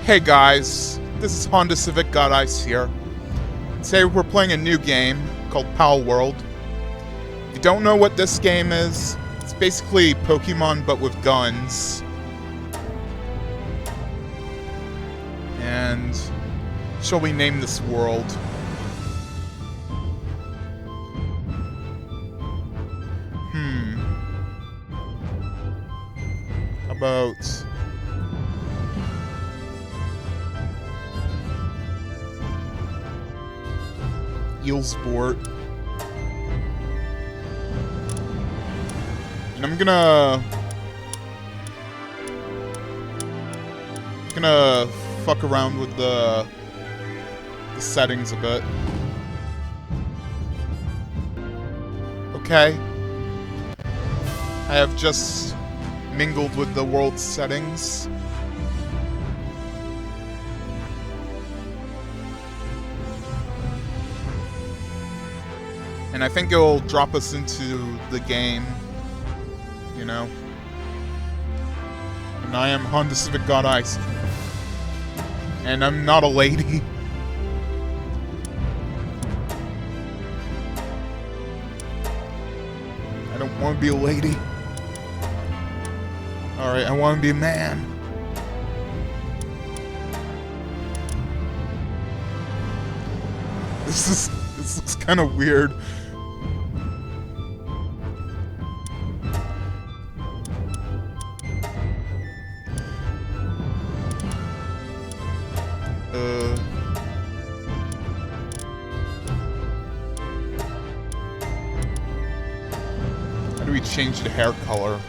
Hey guys, this is Honda Civic God Ice here. Today we're playing a new game called Palworld. If you don't know what this game is, it's basically Pokemon but with guns. And shall we name this world? How about Eelsport. And I'm gonna fuck around with the settings a bit. Okay. I have just mingled with the world settings. And I think it'll drop us into the game, you know. And I am Honda Civic God Ice. And I'm not a lady. I don't want to be a lady. Alright, I want to be a man. This looks kind of weird. How do we change the hair color?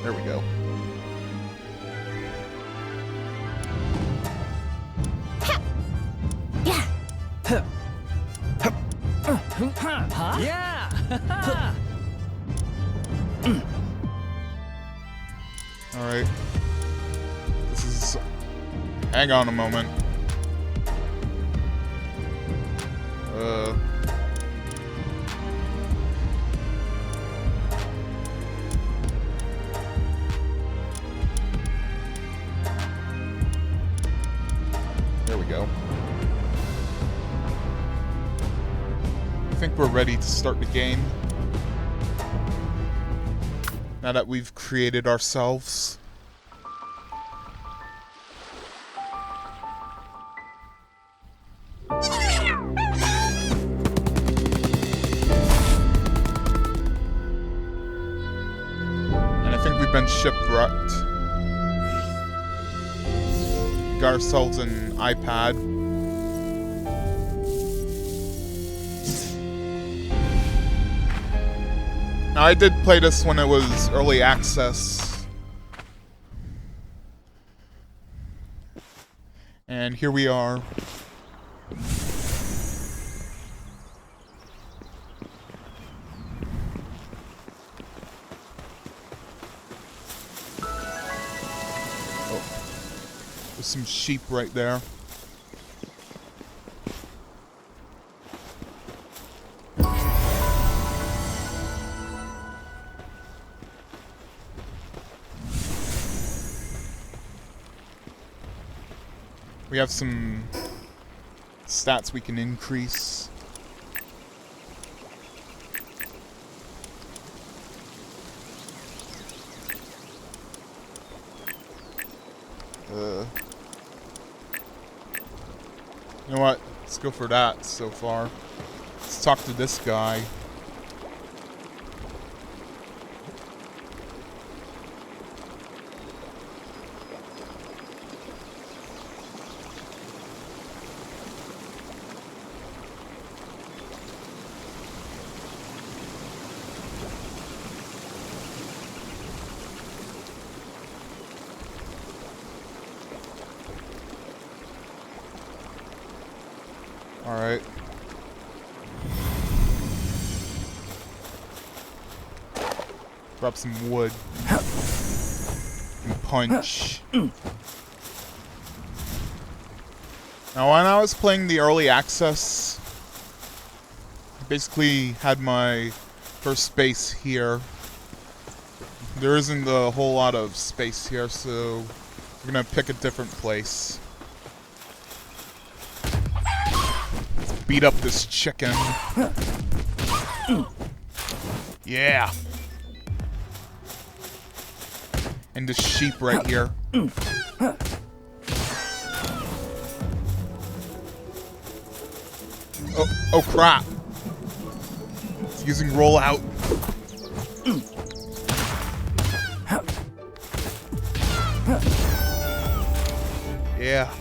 There we go. Yeah! Alright. This is... Hang on a moment. There we go. I think we're ready to start the game. Now that we've created ourselves. And I think we've been shipwrecked. Got ourselves an iPad. Now, I did play this when it was early access. And here we are. Oh, there's some sheep right there. We have some stats we can increase. You know what? Let's go for that so far. Let's talk to this guy. Alright. Grab some wood. And punch. Now, when I was playing the early access, I basically had my first base here. there isn't a whole lot of space here, so we're gonna pick a different place. Let's beat up this chicken. Yeah. And this sheep right here. Oh crap. It's using rollout. Yeah.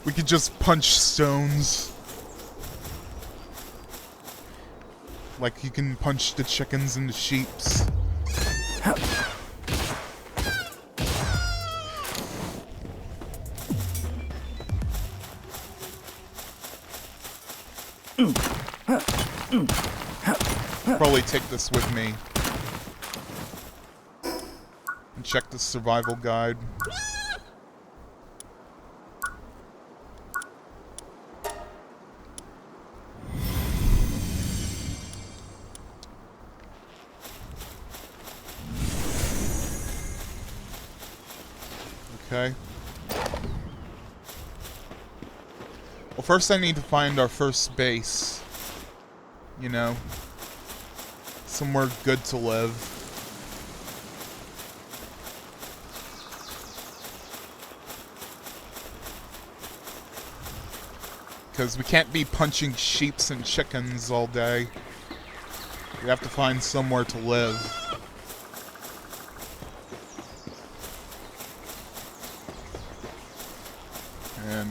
We could just punch stones. Like you can punch the chickens and the sheeps. Probably take this with me. And check the survival guide. Okay. Well, first I need to find our first base. You know, somewhere good to live. Because we can't be punching sheeps and chickens all day. We have to find somewhere to live. And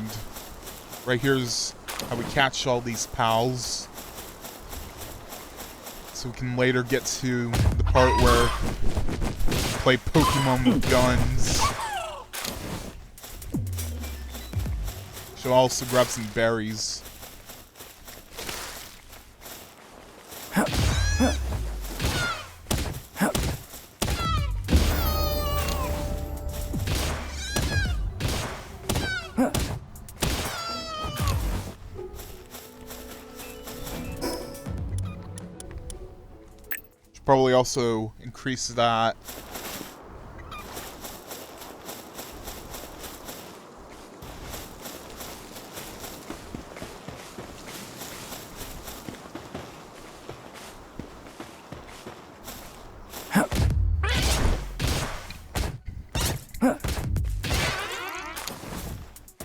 right here's how we catch all these pals. So we can later get to the part where we play Pokemon with guns. Should also grab some berries. Should probably also increase that.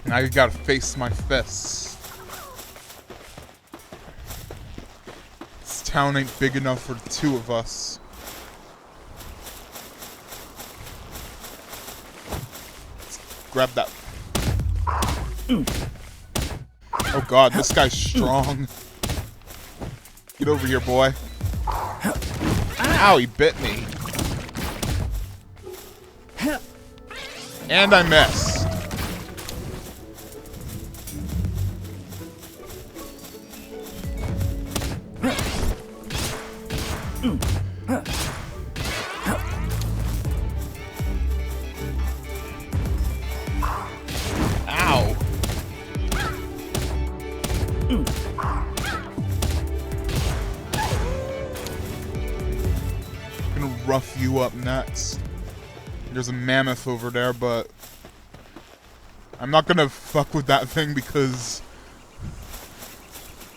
Now you gotta face my fists. This town ain't big enough for the two of us. Let's grab that. Oh god, this guy's strong. Get over here, boy. Ow, he bit me. And I missed. Ow. I'm gonna rough you up next. There's a mammoth over there, but I'm not gonna fuck with that thing because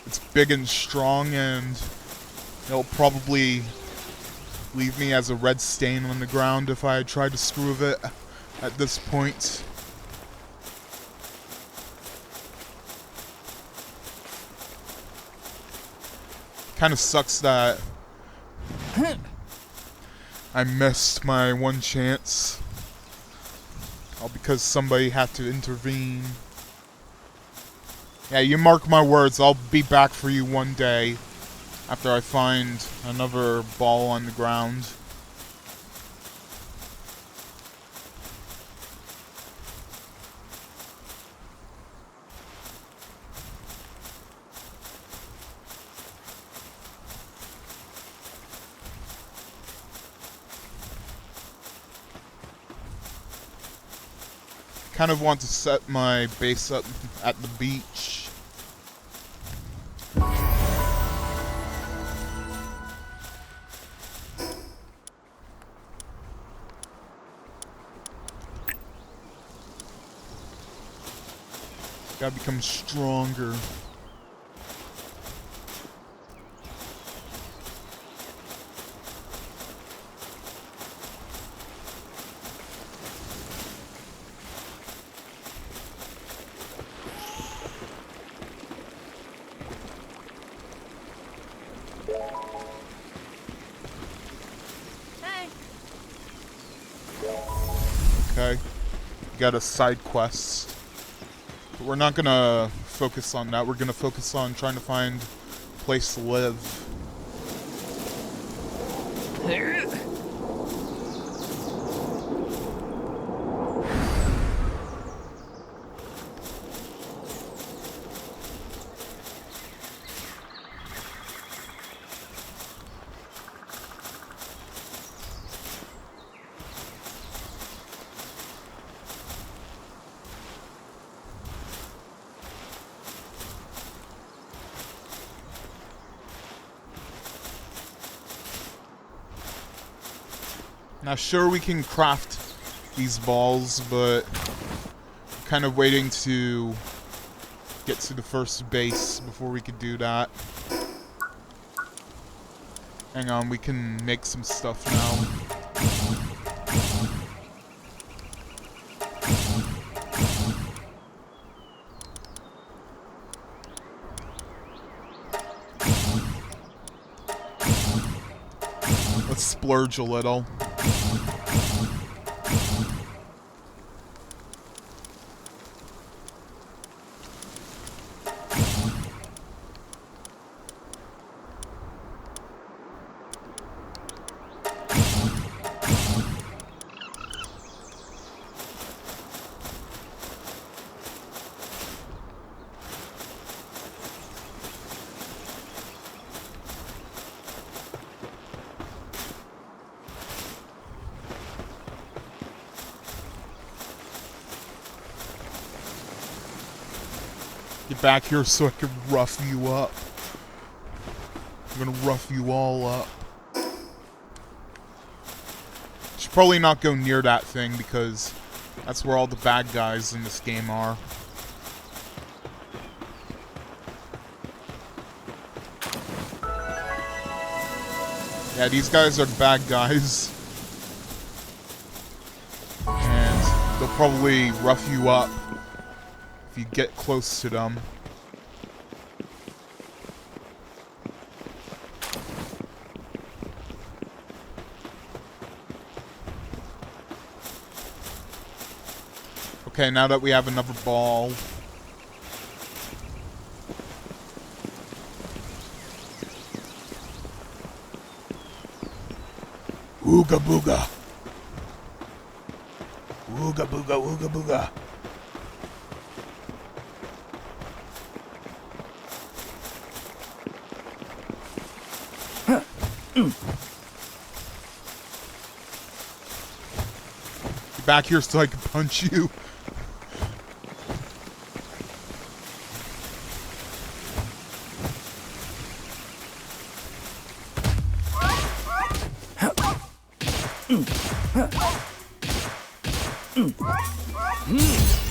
it's big and strong and it'll probably leave me as a red stain on the ground if I tried to screw with it at this point. Kind of sucks that I missed my one chance. All because somebody had to intervene. Yeah, you mark my words, I'll be back for you one day after I find another ball on the ground. kind of want to set my base up at the beach. Gotta become stronger. Okay, got a side quest. But we're not gonna focus on that. We're gonna focus on trying to find a place to live. Now, sure, we can craft these balls, but I'm kind of waiting to get to the first base before we could do that. Hang on, we can make some stuff now. Let's splurge a little. Get back here so I can rough you up. I'm gonna rough you all up. Should probably not go near that thing because that's where all the bad guys in this game are. Yeah, these guys are the bad guys. And they'll probably rough you up if you get close to them. Okay, now that we have another ball. Ooga booga. Ooga booga, ooga booga. Get back here so I can punch you.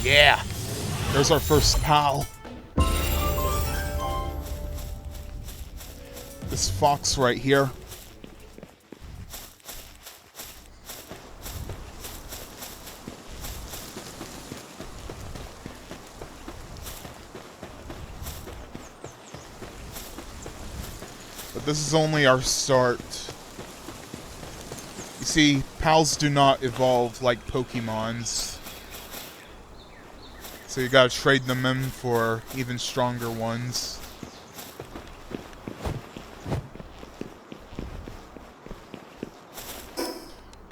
Yeah, there's our first pal. This fox right here. But this is only our start. You see, pals do not evolve like Pokemons. So you gotta trade them in for even stronger ones.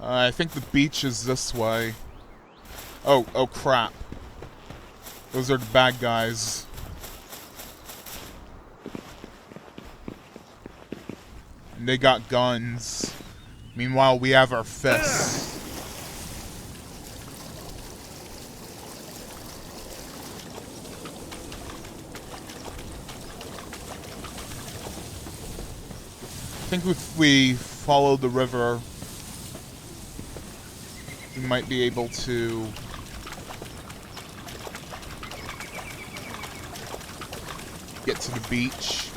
I think the beach is this way. Oh crap. Those are the bad guys. And they got guns. Meanwhile, we have our fists. think if we follow the river, we might be able to get to the beach.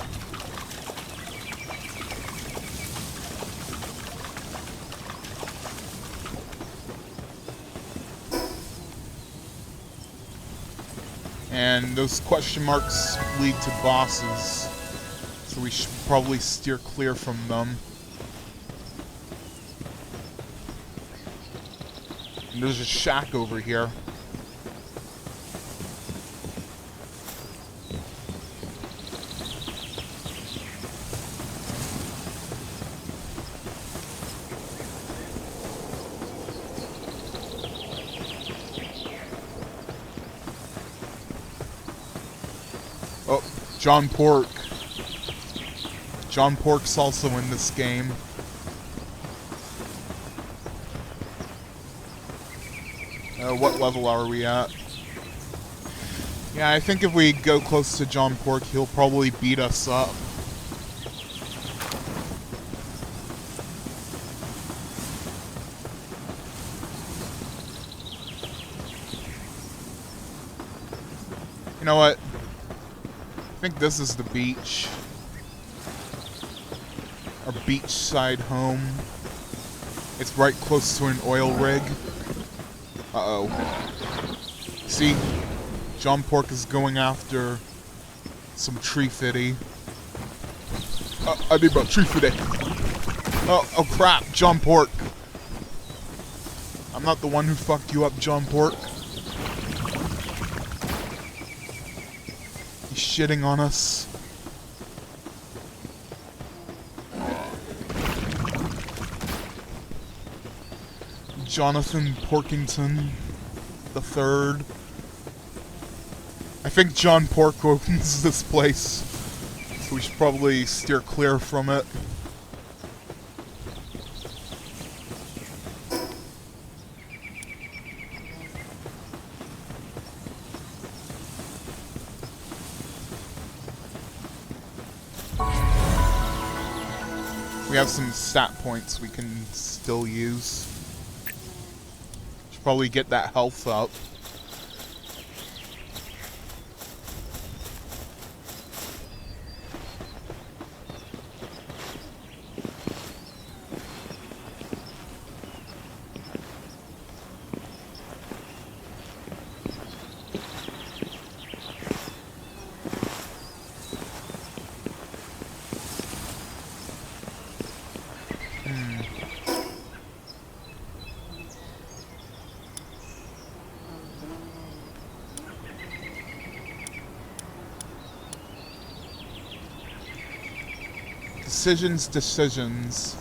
And those question marks lead to bosses, so we should probably steer clear from them. And there's a shack over here. Oh, John Pork. John Pork's also in this game. What level are we at? Yeah, I think if we go close to John Pork, he'll probably beat us up. You know what? I think this is the beach. Our beachside home. It's right close to an oil rig. Uh-oh. See? John Pork is going after some tree fitty. I need my tree fitty. Oh crap, John Pork. I'm not the one who fucked you up, John Pork. He's shitting on us. Jonathan Porkington the Third. I think John Pork owns this place, so we should probably steer clear from it. We have some stat points we can still use. Should probably get that health up. Decisions.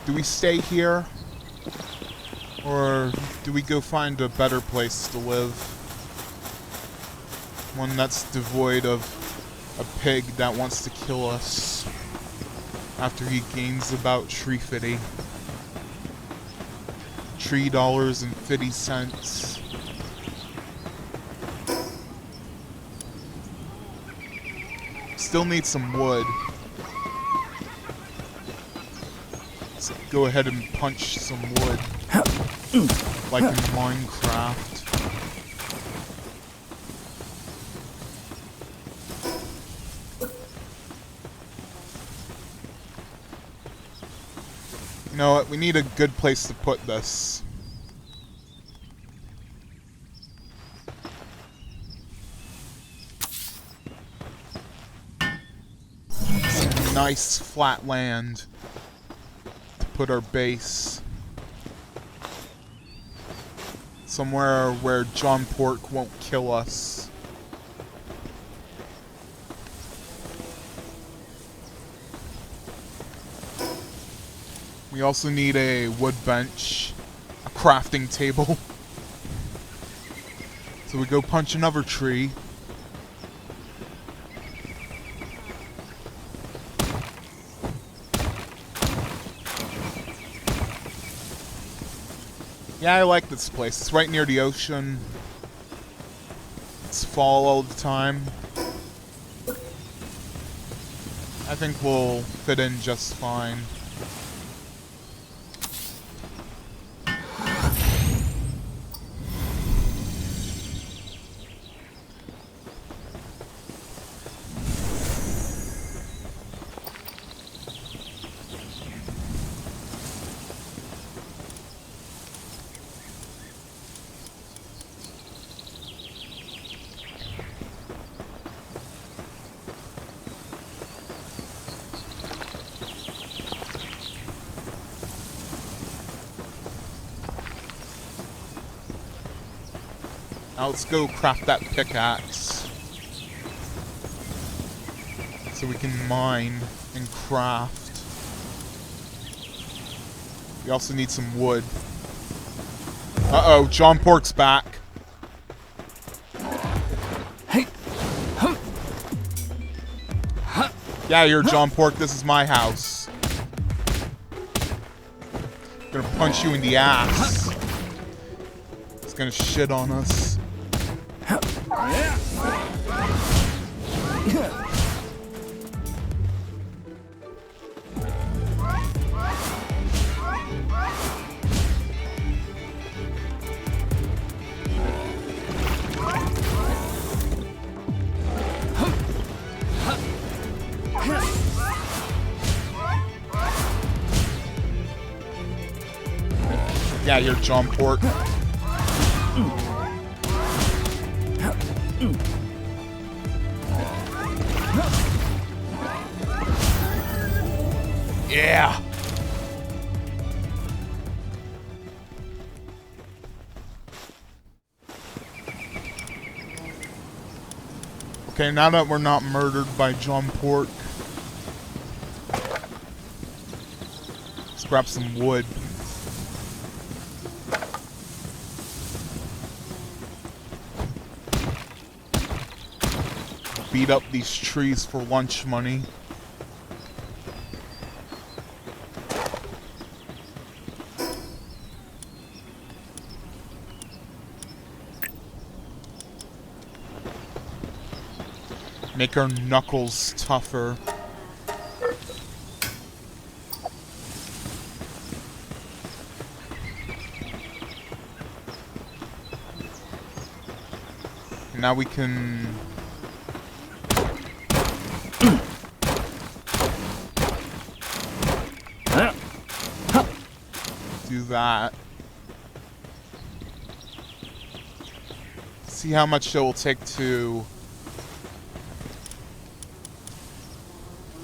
Do we stay here? Or do we go find a better place to live? One that's devoid of a pig that wants to kill us after he gains about tree fitty. $3.50. Still need some wood. Let's go ahead and punch some wood. Like in Minecraft. You know what? We need a good place to put this. Some nice flat land to put our base. Somewhere where John Pork won't kill us. We also need a wood bench, a crafting table. So we go punch another tree. Yeah, I like this place. It's right near the ocean. It's fall all the time. I think we'll fit in just fine. Now let's go craft that pickaxe so we can mine and craft. We also need some wood. Uh-oh, John Pork's back. Hey. Yeah, you're John Pork. This is my house. I'm gonna punch you in the ass. He's gonna shit on us. Yeah, you're John Pork. Yeah. Okay, now that we're not murdered by John Pork, let's grab some wood. Beat up these trees for lunch money. Make our knuckles tougher. And now we can do that. See how much it will take to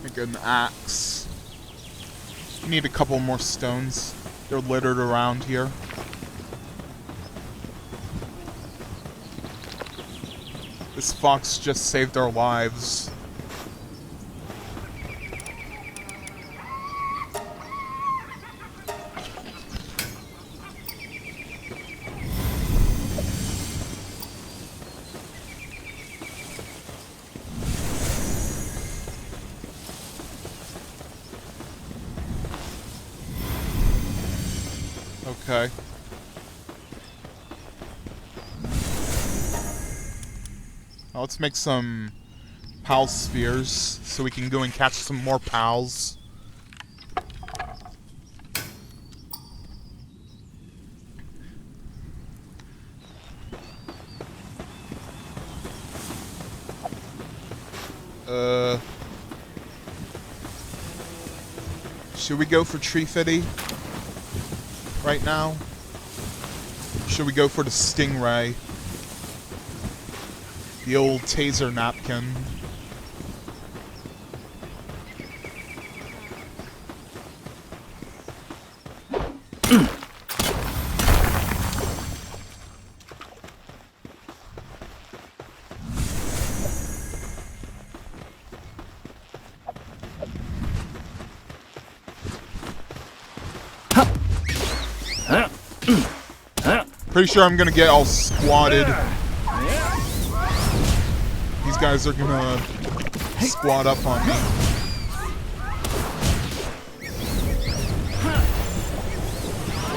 make an axe. We need a couple more stones. They're littered around here. This fox just saved our lives. Okay. Now let's make some pal spheres so we can go and catch some more pals. Should we go for Tree Fitty right now? Should we go for the Stingray? The old taser napkin. Pretty sure I'm gonna get all squatted. These guys are gonna squat up on me.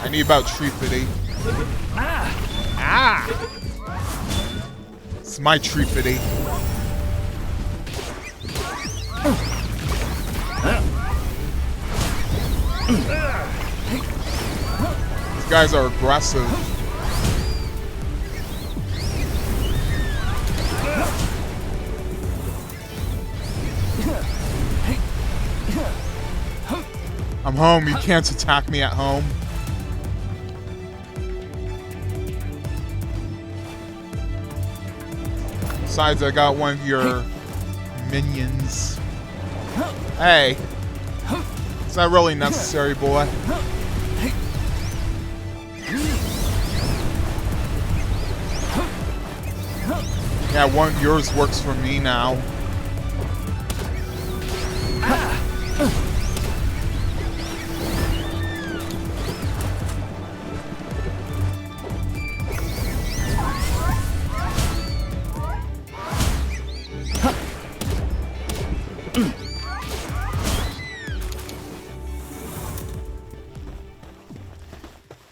I need about Tree Fitty. Ah! It's my Tree Fitty. guys are aggressive. I'm home. You can't attack me at home. Besides, I got one of your minions. Hey. It's not really necessary, boy. Yeah, one of yours works for me now.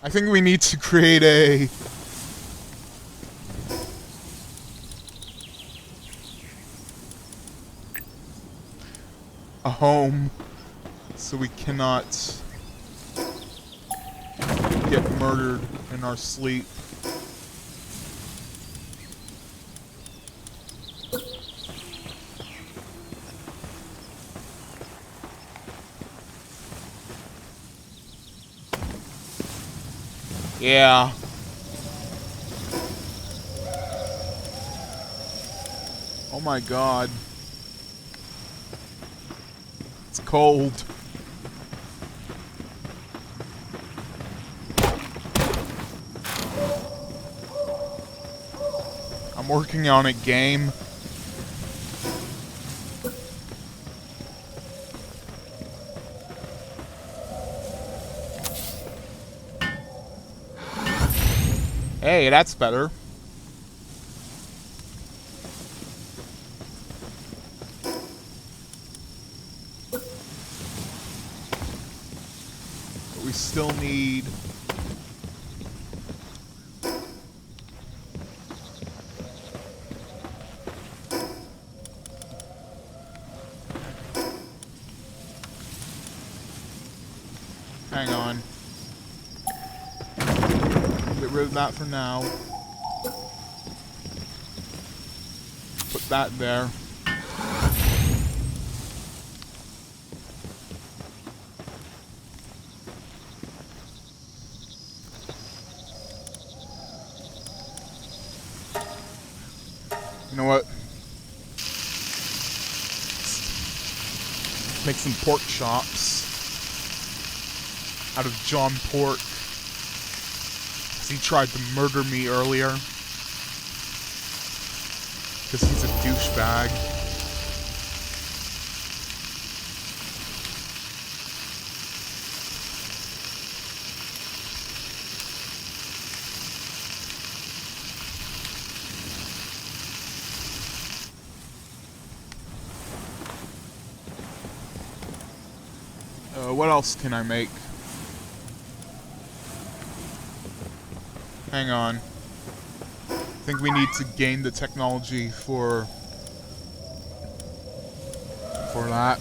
I think we need to create a home so we cannot get murdered in our sleep. Yeah. Oh my god. It's cold. I'm working on a game. Hey, that's better. But we still need... Hang on. Get rid of that for now. Put that there. You know what? Make some pork chops out of John Pork. He tried to murder me earlier. Because he's a douchebag. What else can I make? Hang on. I think we need to gain the technology for that.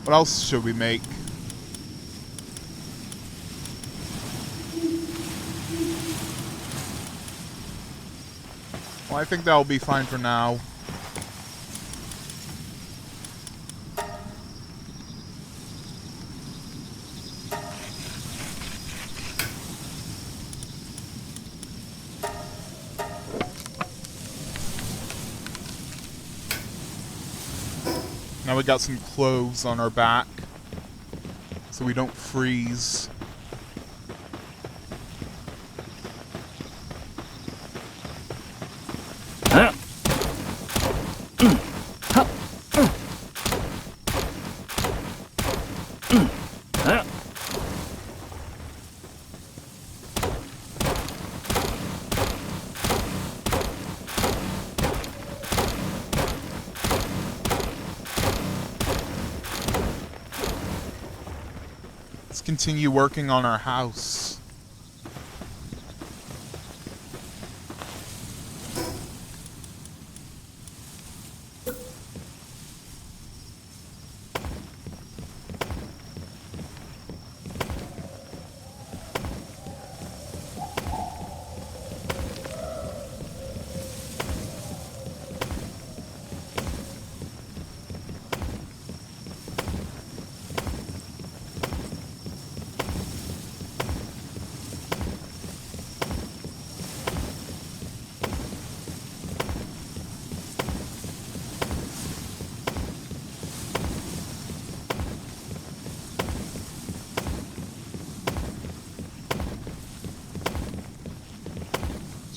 What else should we make? Well, I think that'll be fine for now. Now we got some clothes on our back, so we don't freeze. continue working on our house.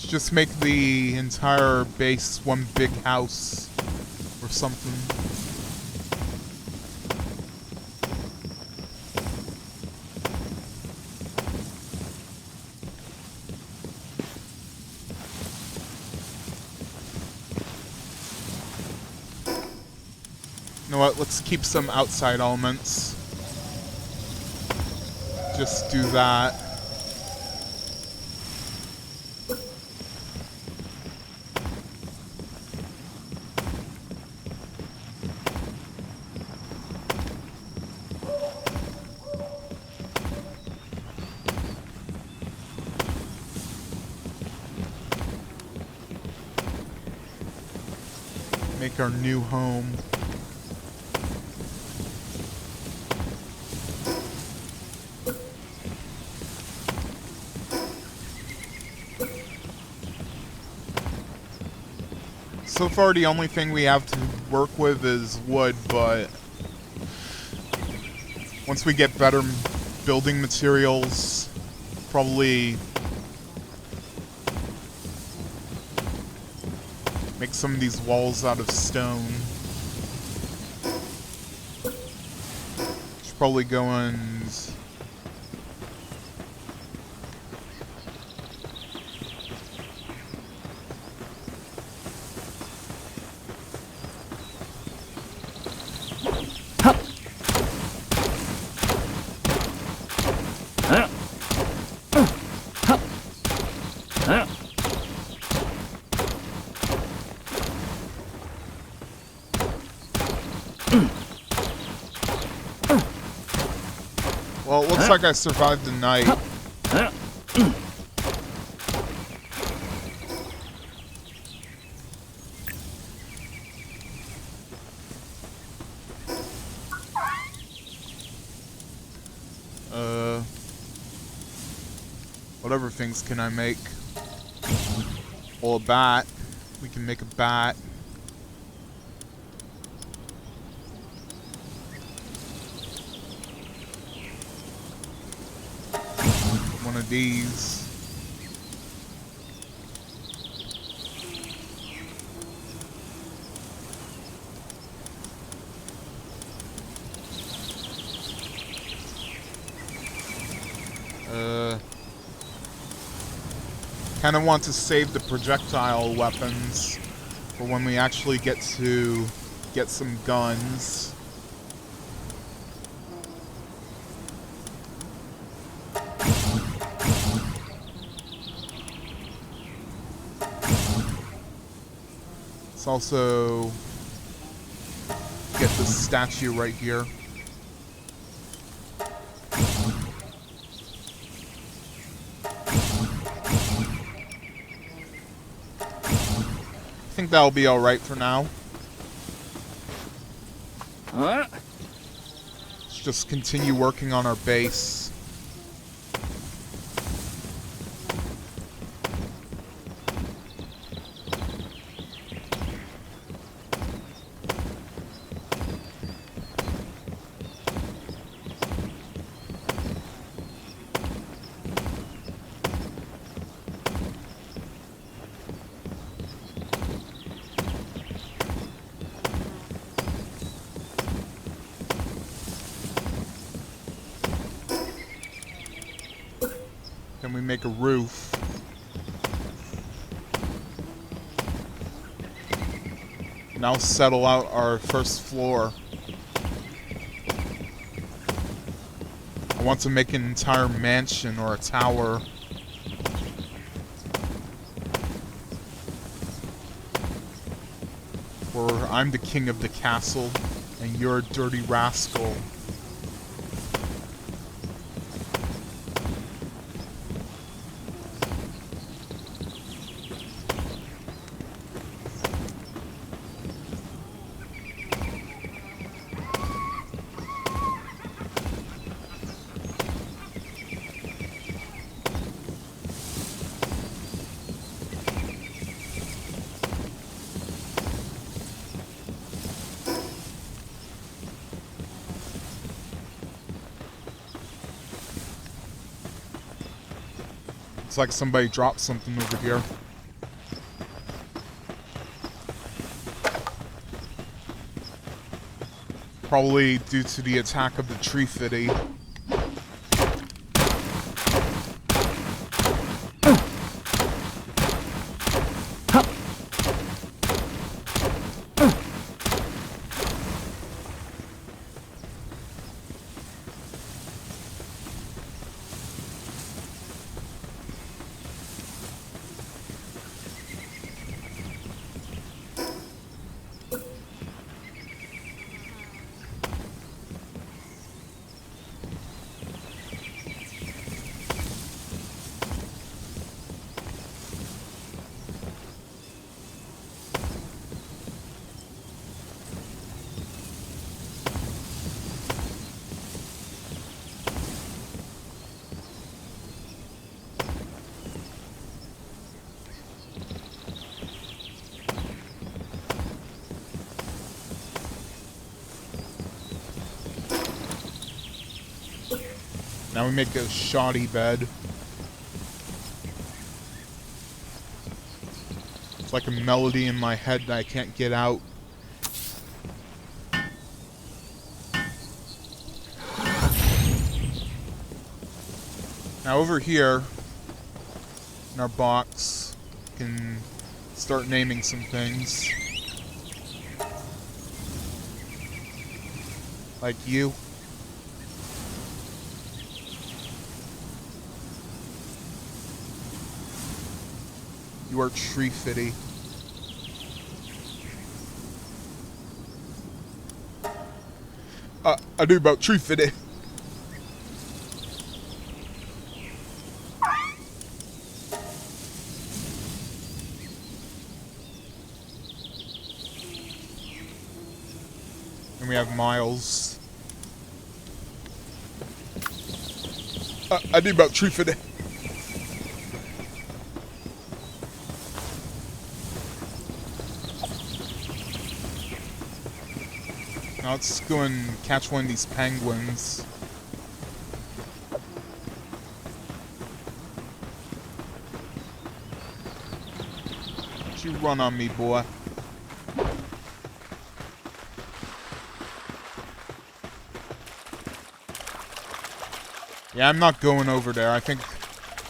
Just make the entire base one big house or something. You know what? Let's keep some outside elements. Just do that. Make our new home. So far, the only thing we have to work with is wood, but once we get better building materials, probably make some of these walls out of stone. Should probably go and well, it looks like I survived the night. What other things can I make? Well, a bat. We can make a bat. One of these. Kind of want to save the projectile weapons for when we actually get to get some guns. Let's also get this statue right here. I think that'll be alright for now. Let's just continue working on our base. Then we make a roof. Now settle out our first floor. I want to make an entire mansion or a tower. Where I'm the king of the castle, and you're a dirty rascal. It's like somebody dropped something over here. Probably due to the attack of the tree fitty. Now we make a shoddy bed. It's like a melody in my head that I can't get out. Now over here, in our box, we can start naming some things. Like you. You are tree fitty. I do about tree fitty. And we have Miles. I do about tree fitty. Now let's go and catch one of these penguins. Don't you run on me, boy. Yeah, I'm not going over there. I think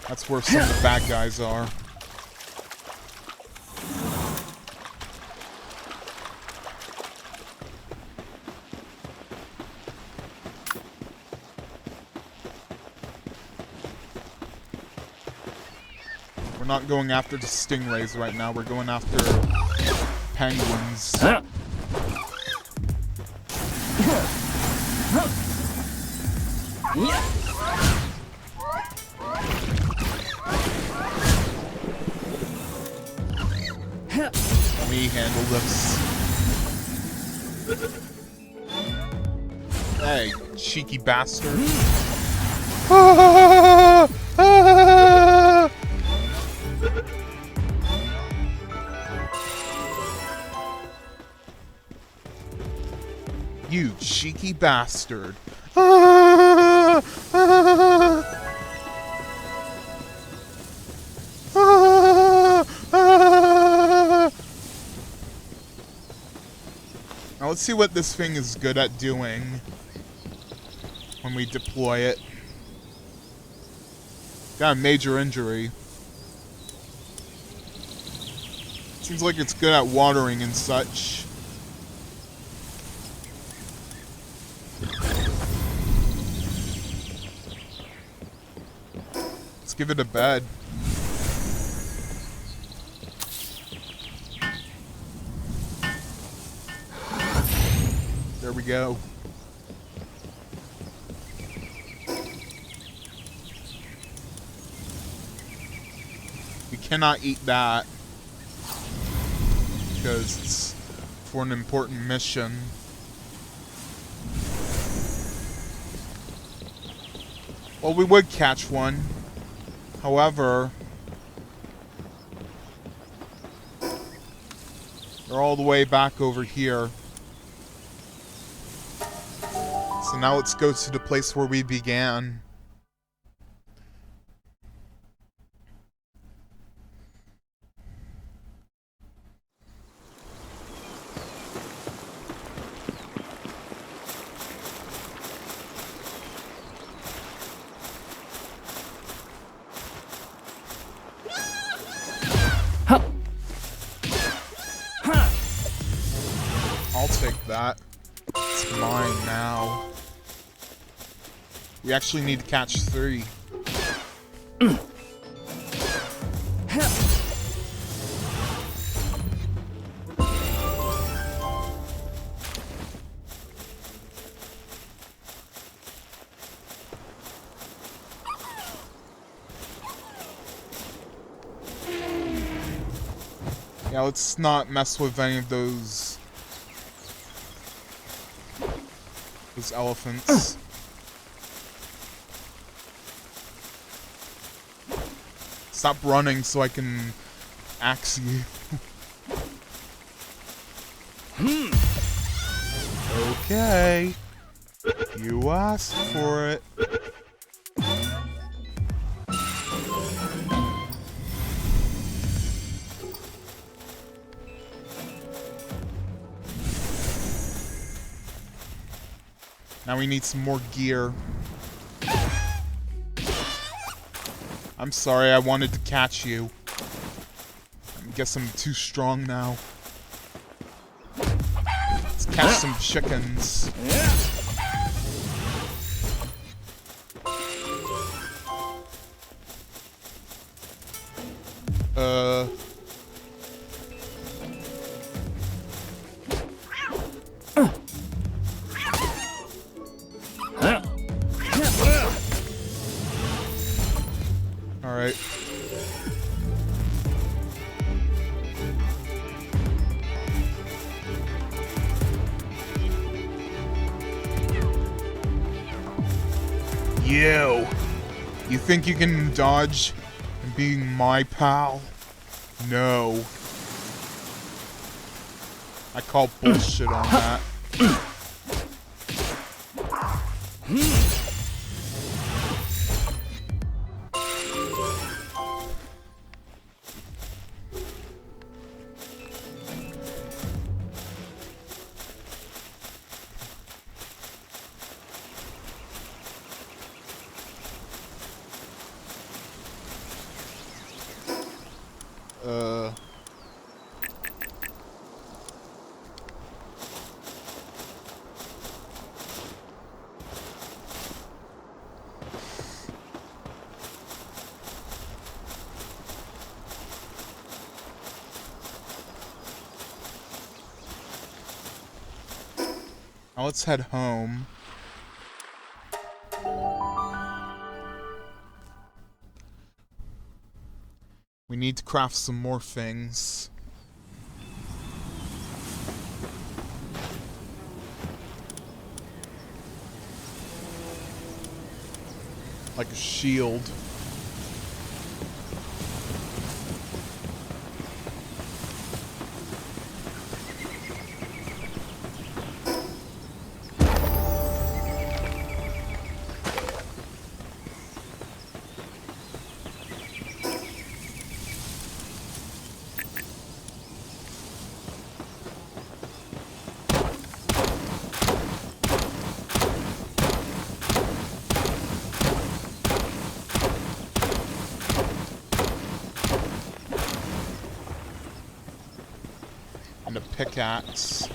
that's where some of the bad guys are. We're not going after the stingrays right now. We're going after penguins. Let me handle this. Hey, cheeky bastard. You cheeky bastard. Now let's see what this thing is good at doing when we deploy it. Got a major injury. Seems like it's good at watering and such. give it a bed. There we go. We cannot eat that because it's for an important mission. Well, we would catch one. However, they're all the way back over here. So now let's go to the place where we began. I'll take that. It's mine now. We actually need to catch 3. Yeah, let's not mess with any of those elephants. Stop running so I can axe you. Okay. You asked for it. Now we need some more gear. I'm sorry, I wanted to catch you. I guess I'm too strong now. Let's catch some chickens. Alright. You think you can dodge and being my pal? No. I call bullshit on that. Now let's head home. We need to craft some more things. Like a shield. And a pickaxe.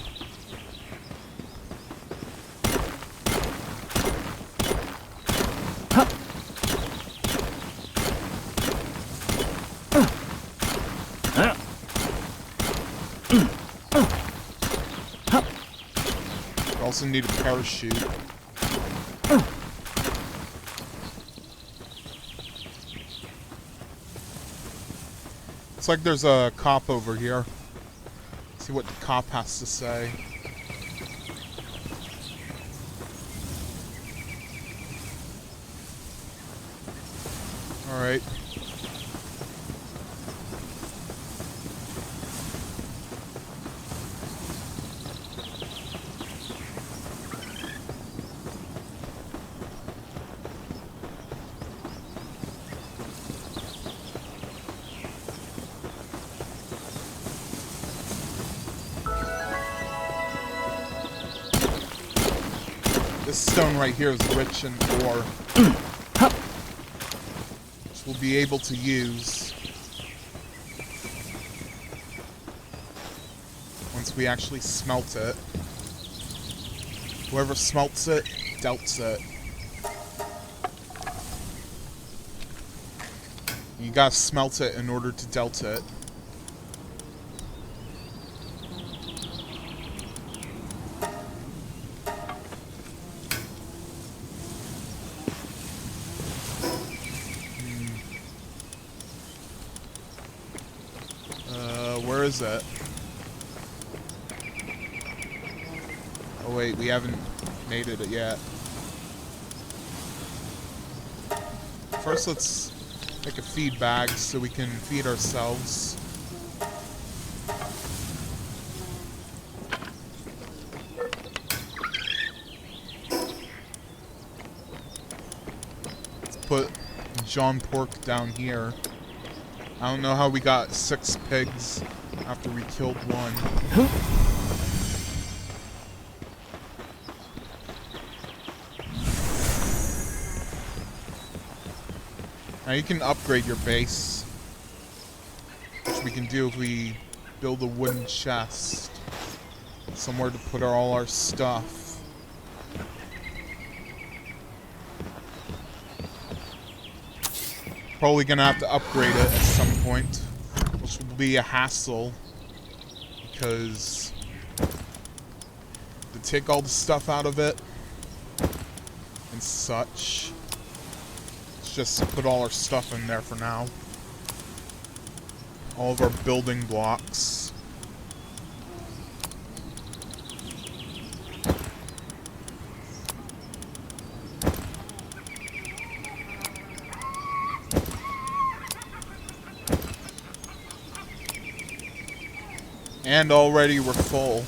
We also need a parachute. Looks like there's a cop over here. Let's see what the cop has to say. Alright. This stone right here is rich in ore, which we'll be able to use once we actually smelt it. Whoever smelts it, delts it. You gotta smelt it in order to delt it. Where is it? Oh wait, we haven't made it yet. First, let's make a feed bag so we can feed ourselves. Let's put John Pork down here. I don't know how we got 6 pigs after we killed one. Now you can upgrade your base, which we can do if we build a wooden chest. Somewhere to put all our stuff. Probably gonna have to upgrade it at some point, which will be a hassle, because to take all the stuff out of it and such. Let's just put all our stuff in there for now. All of our building blocks. And already we're full.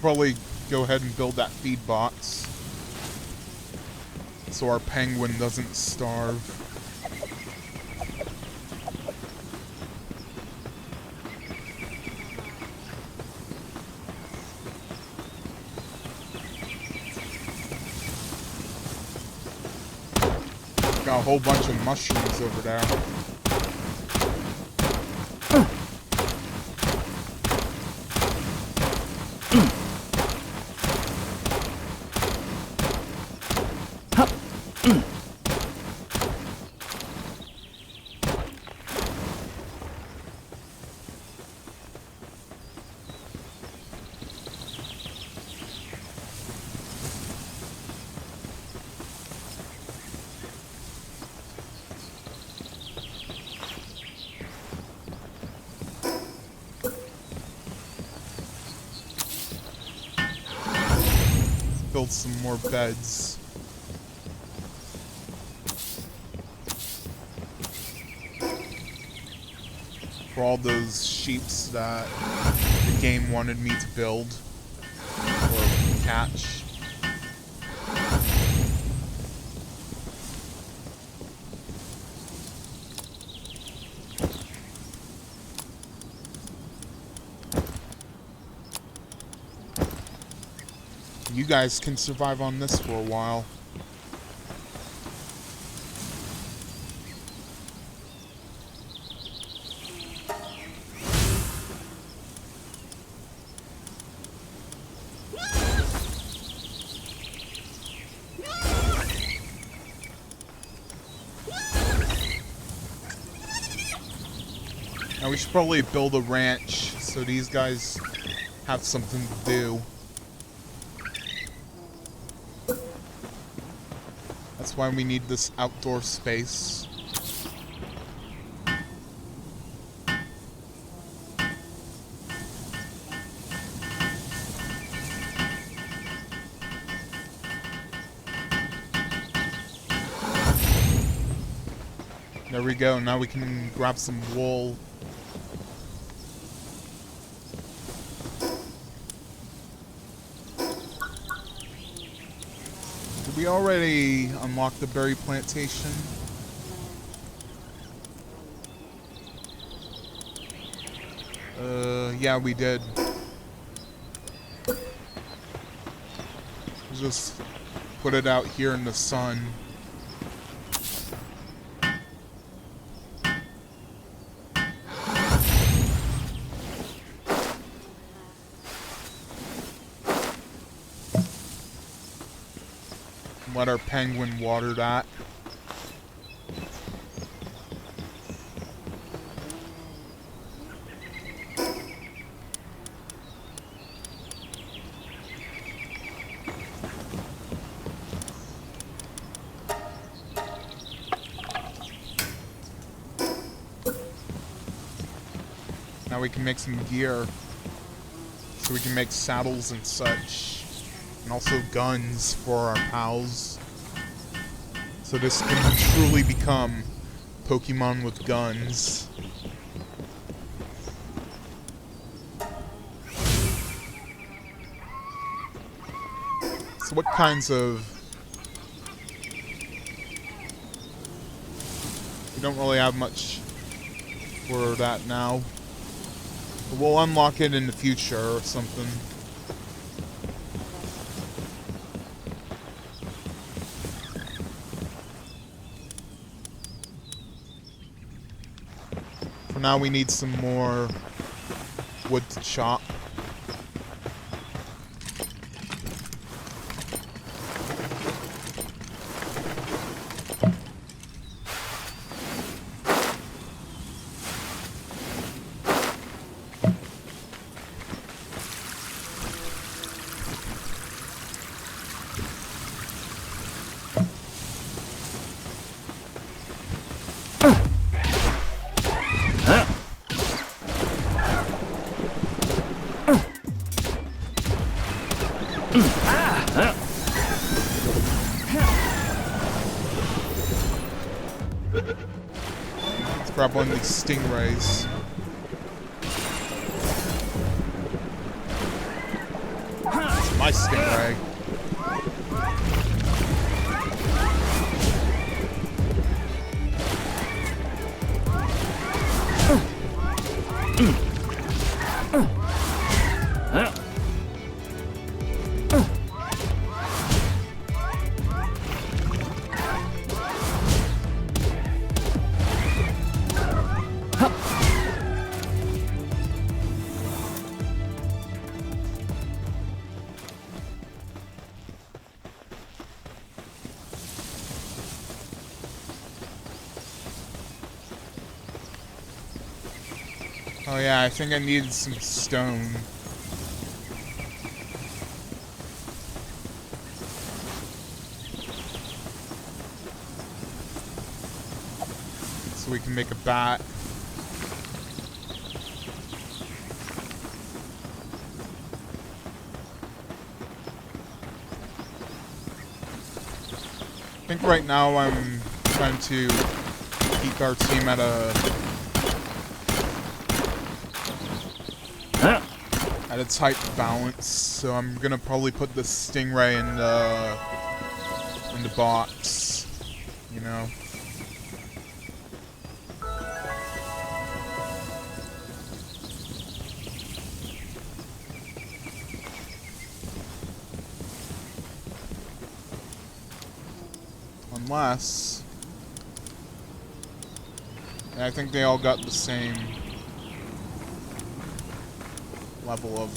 Probably go ahead and build that feed box so our penguin doesn't starve. Got a whole bunch of mushrooms over there. Build some more beds. For all those sheeps that the game wanted me to build or catch. you guys can survive on this for a while. Now we should probably build a ranch so these guys have something to do. That's why we need this outdoor space. There we go, now we can grab some wool. Did we already unlock the berry plantation? Yeah, we did. Just put it out here in the sun. Let our penguin water that. Now we can make some gear, so we can make saddles and such, and also guns for our pals. So this can truly become Pokemon with guns. So what kinds of... We don't really have much for that now. But we'll unlock it in the future or something. For now we need some more wood to chop. Let's grab one of these stingrays. It's my stingray. Oh yeah, I think I needed some stone. So we can make a bat. I think right now I'm trying to keep our team at a tight balance, so I'm gonna probably put the stingray in the box, you know. Unless... I think they all got the same level of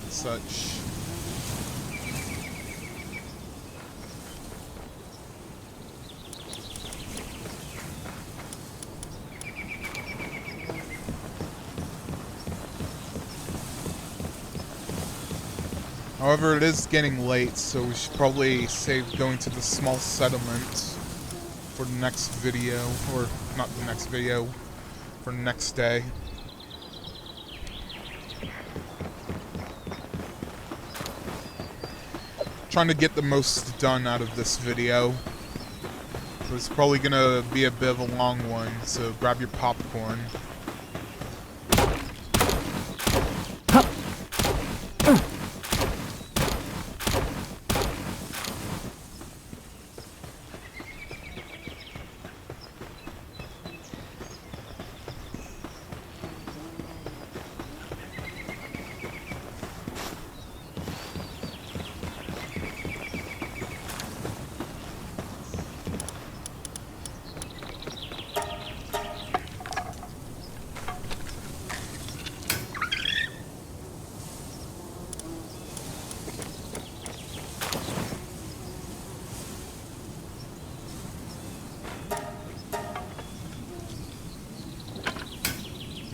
such. However, it is getting late, so we should probably save going to the small settlement for the next video, or not the next video, for the next day. Trying to get the most done out of this video. So it's probably gonna be a bit of a long one, so grab your popcorn.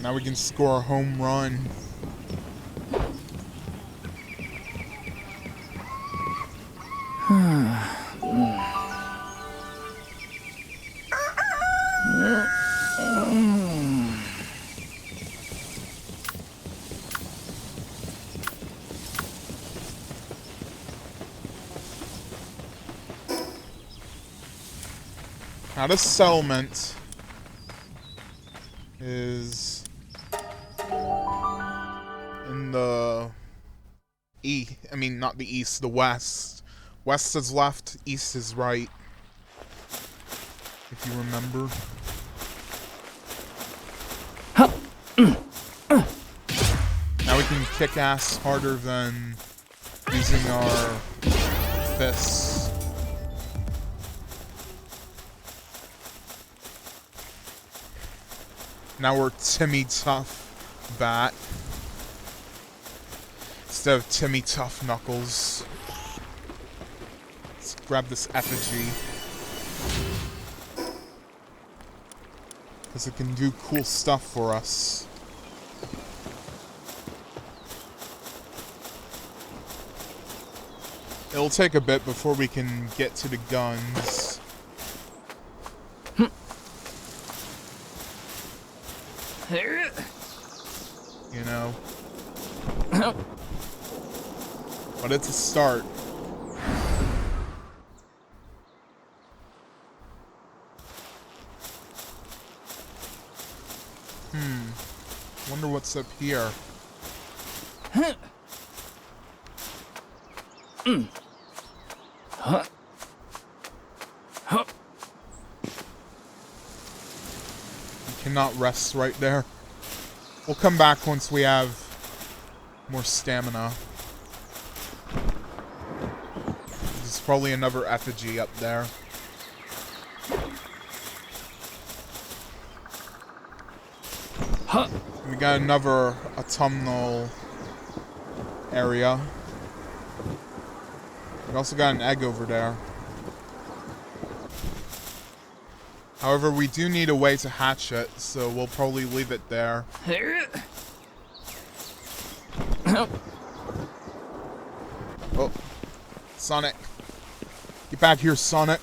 Now we can score a home run. Now this settlement is in the not the east, the west. West is left, east is right. If you remember. Now we can kick ass harder than using our fists. Now we're Timmy Tough Bat instead of Timmy Tough Knuckles. Let's grab this effigy, because it can do cool stuff for us. It'll take a bit before we can get to the guns. You know. But it's a start. Wonder what's up here. Cannot rest right there. We'll come back once we have more stamina. There's probably another effigy up there. We got another autumnal area. We also got an egg over there. However, we do need a way to hatch it, so we'll probably leave it there. Oh, Sonic. Get back here, Sonic.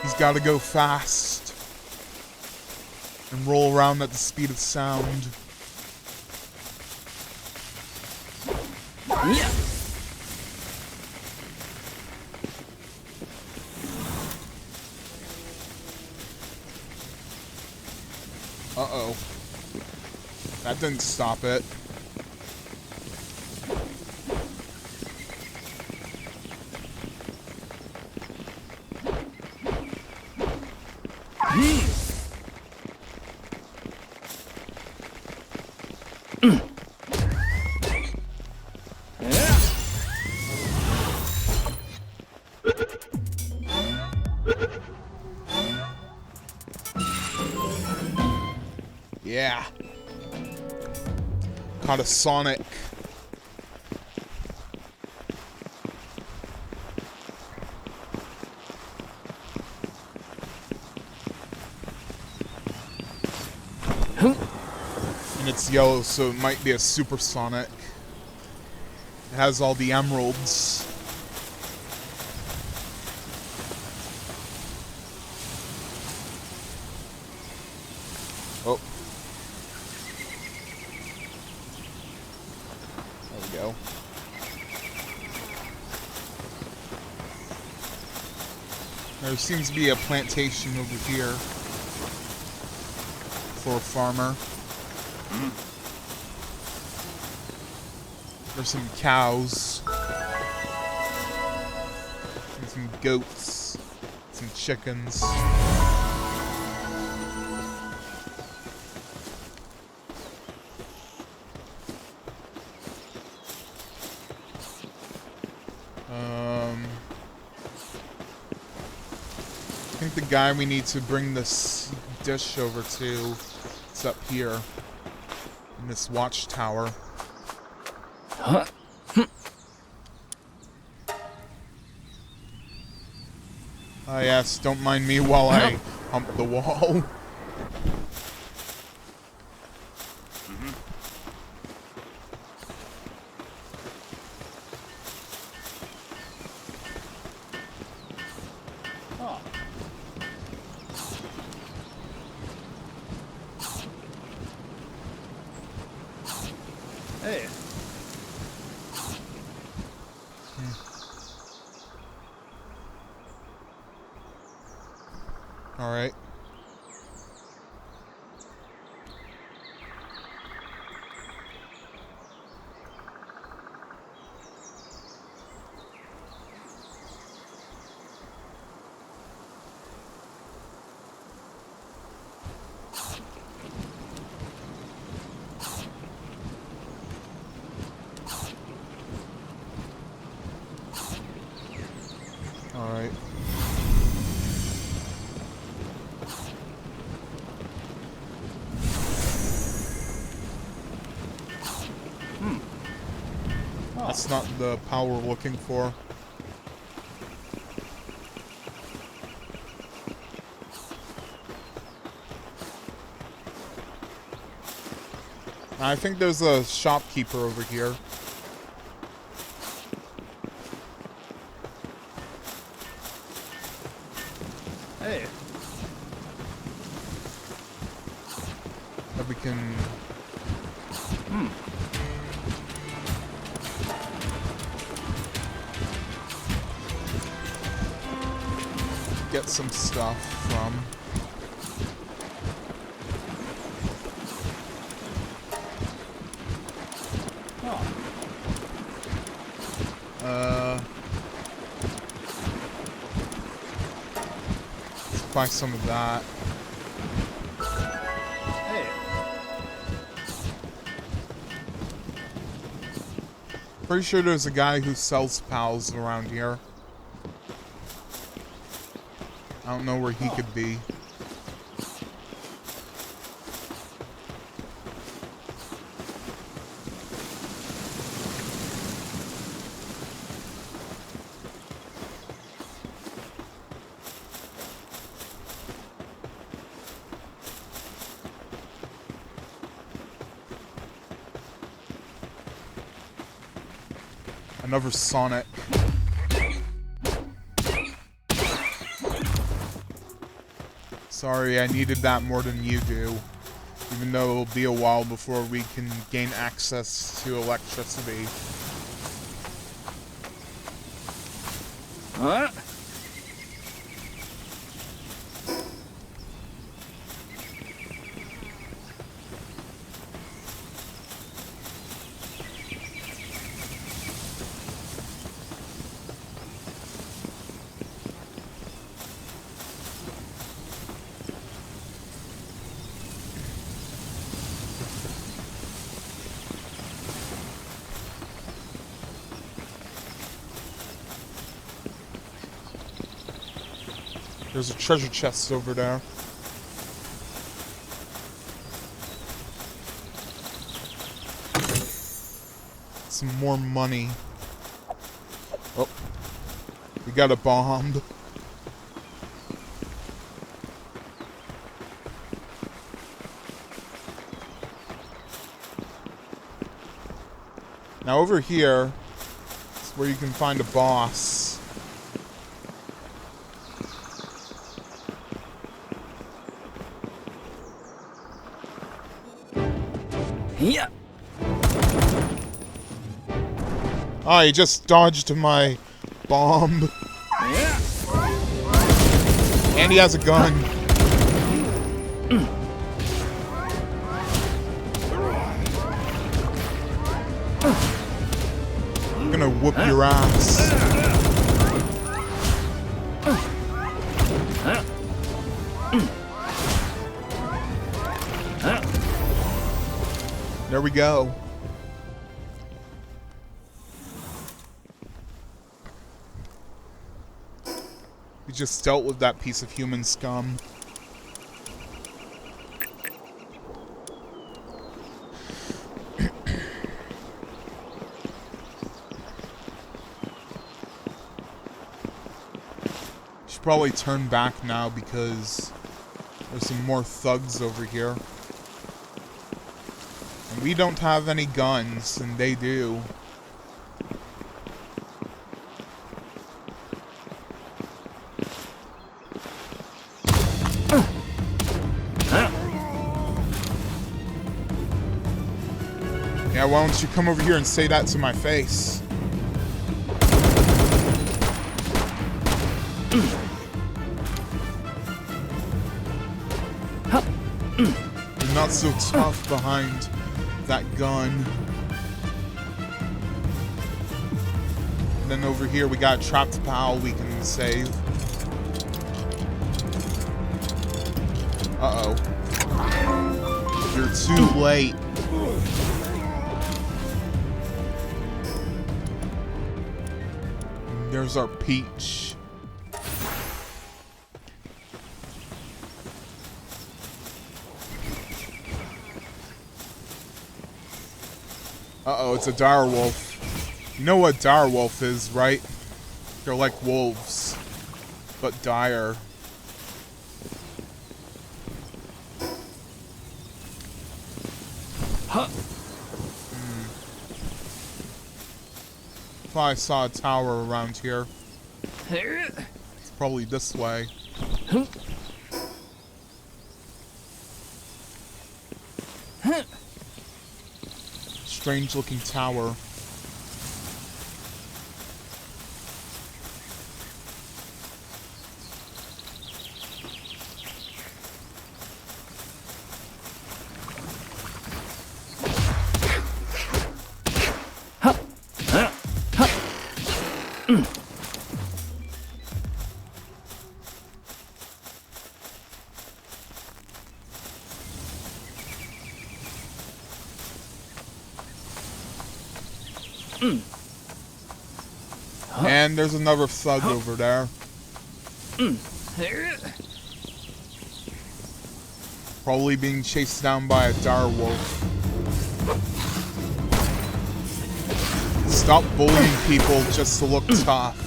He's gotta go fast and roll around at the speed of sound. Yeah. Uh-oh. That didn't stop it. Caught a Sonic. And it's yellow, so it might be a supersonic. It has all the emeralds. Oh. There we go. There seems to be a plantation over here for a farmer. There's some cows. And some goats. Some chickens. I think the guy we need to bring this dish over to is up here in this watchtower. Huh? Ah, yes, don't mind me while I hump the wall. Hey. All right. All right. That's not the power we're looking for. I think there's a shopkeeper over here. Hey. That we can... get some stuff from. Let's buy some of that. Hey. Pretty sure there's a guy who sells pals around here. I don't know where he could be. Another Sonic. Sorry, I needed that more than you do. Even though it'll be a while before we can gain access to electricity. Huh? There's a treasure chest over there. some more money. Oh. We got a bomb. Now over here is where you can find a boss. Yeah. Ah, he just dodged my bomb. Yeah. And he has a gun. I'm gonna whoop your ass. There we go. We just dealt with that piece of human scum. Should probably turn back now because there's some more thugs over here. And we don't have any guns, and they do. Yeah, why don't you come over here and say that to my face? You're not so tough behind that gun. And then over here we got a trapped pal we can save. Uh-oh. You're too late. There's our Peach. Uh-oh, it's a direwolf. You know what direwolf is, right? They're like wolves, but dire. Huh. Thought I saw a tower around here. Here. It's probably this way. Strange looking tower. And there's another thug over there. Here. Probably being chased down by a direwolf. Stop bullying people just to look tough.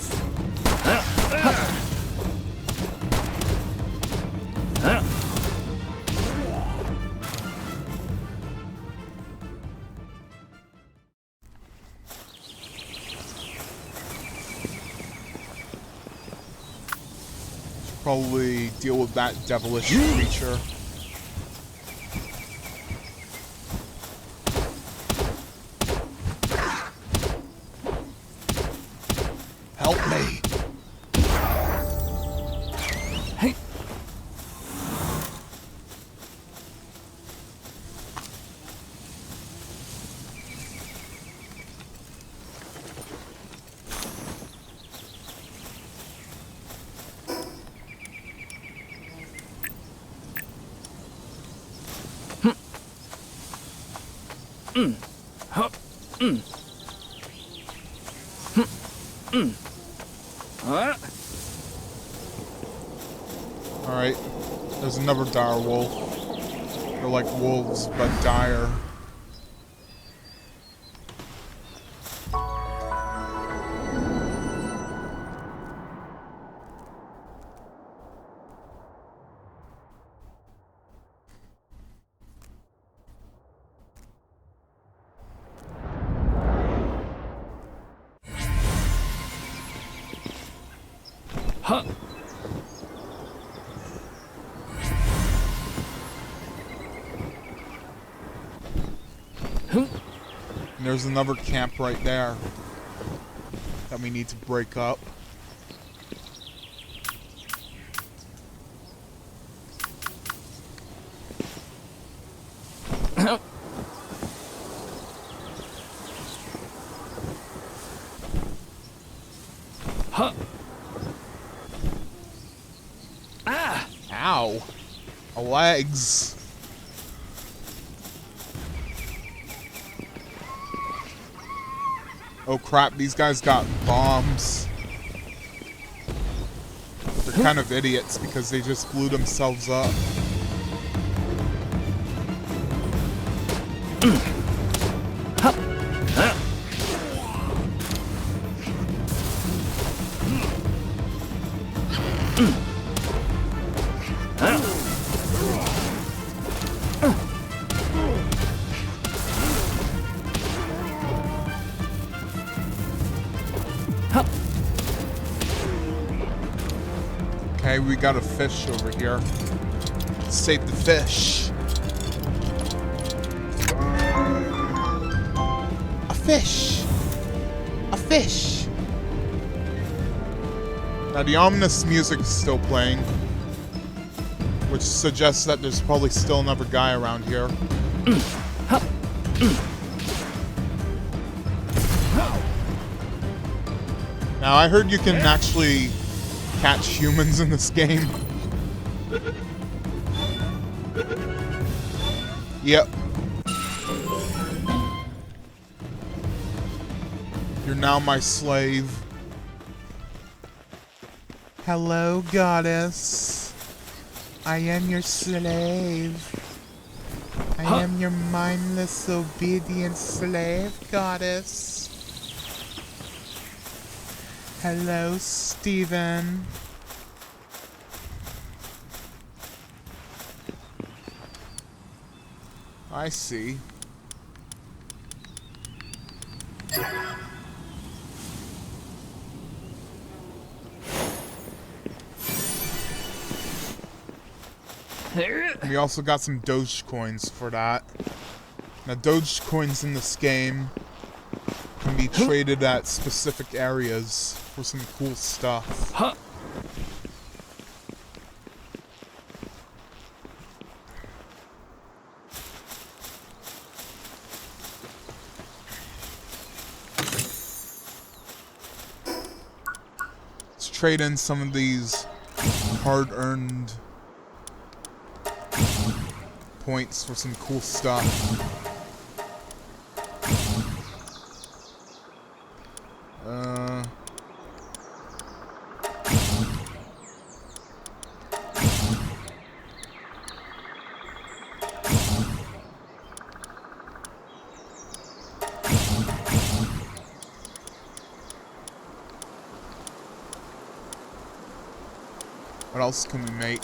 Probably deal with that devilish creature. Help me. Hey. Alright, there's another dire wolf. They're like wolves, but dire. Huh. And there's another camp right there that we need to break up. Huh. Ah! Ow. Legs. Oh crap, these guys got bombs. They're kind of idiots because they just blew themselves up. Okay, we got a fish over here. Save the fish. A fish! A fish! Now the ominous music is still playing, which suggests that there's probably still another guy around here. Now I heard you can actually catch humans in this game. Yep. You're now my slave. Hello, goddess. I am your slave. I am your mindless, obedient slave, goddess. Hello, Steven. I see. We also got some Doge coins for that. Now, Doge coins in this game can be traded at specific areas for some cool stuff. Huh. Let's trade in some of these hard-earned points for some cool stuff. What else can we make?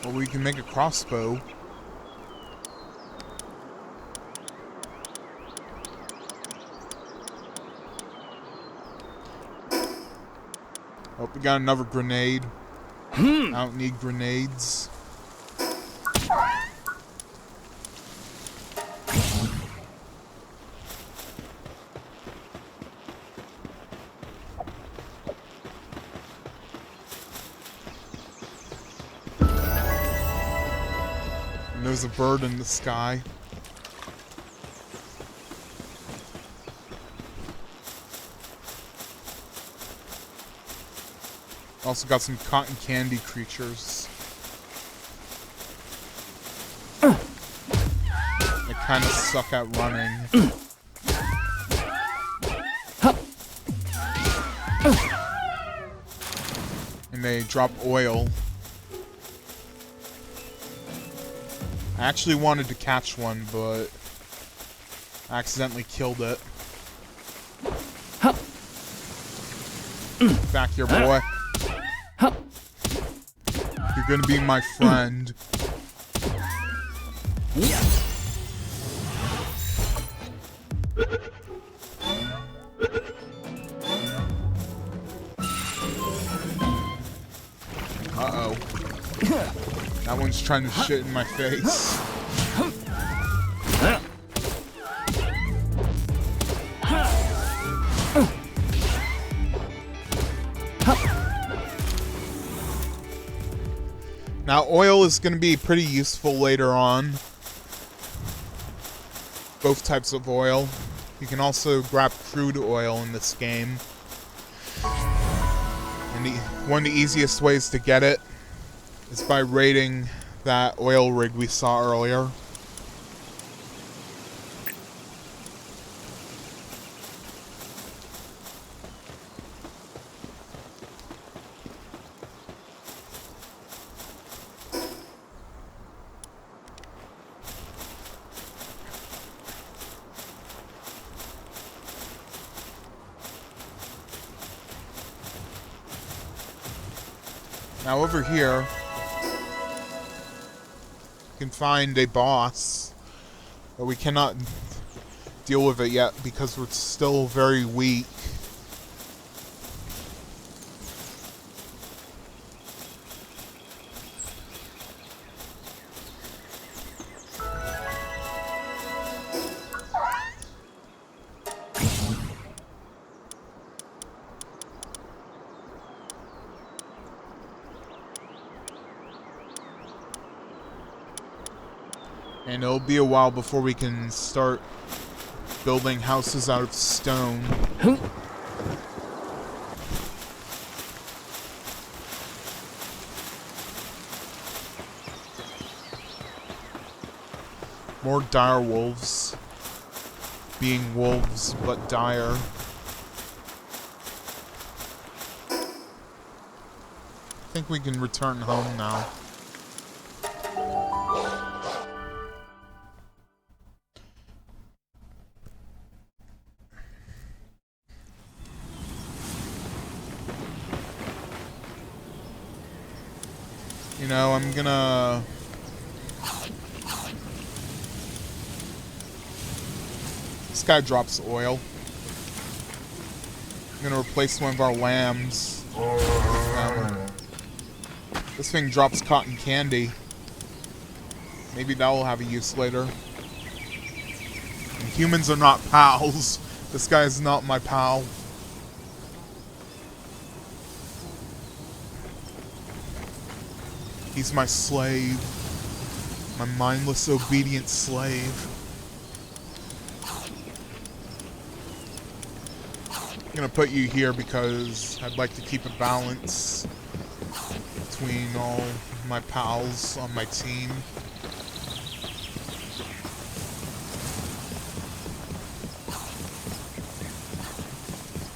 Well, we can make a crossbow. Oh, we got another grenade. I don't need grenades. And there's a bird in the sky. Also got some cotton candy creatures. They kind of suck at running. And they drop oil. I actually wanted to catch one, but I accidentally killed it. Back here, boy. You're gonna be my friend. Uh-oh. That one's trying to shit in my face. Now, oil is going to be pretty useful later on. Both types of oil. You can also grab crude oil in this game. And one of the easiest ways to get it is by raiding that oil rig we saw earlier. Now over here, you can find a boss, but we cannot deal with it yet because we're still very weak. And it'll be a while before we can start building houses out of stone. More dire wolves. Being wolves, but dire. I think we can return home now. You know, I'm gonna... This guy drops oil. I'm gonna replace one of our lambs. This thing drops cotton candy. Maybe that will have a use later. And humans are not pals. This guy is not my pal. He's my slave. My mindless, obedient slave. I'm gonna put you here because I'd like to keep a balance between all my pals on my team.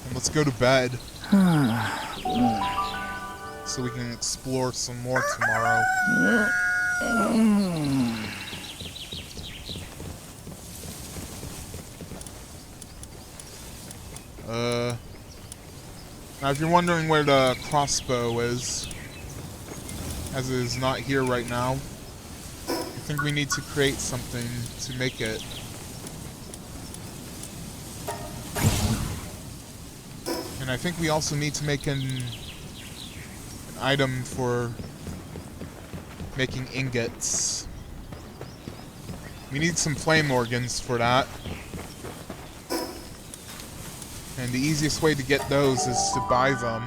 And let's go to bed. So we can explore some more tomorrow. Now if you're wondering where the crossbow is, as it is not here right now, I think we need to create something to make it. And I think we also need to make an item for making ingots. We need some flame organs for that. And the easiest way to get those is to buy them.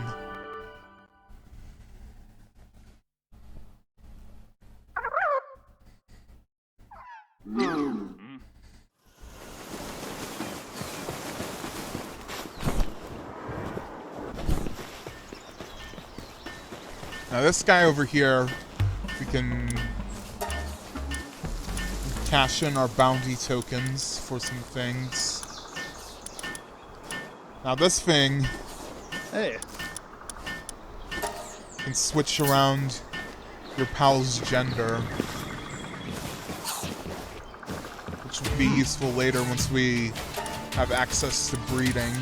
Now this guy over here, we can cash in our bounty tokens for some things. Now this thing can switch around your pal's gender. which will be useful later once we have access to breeding.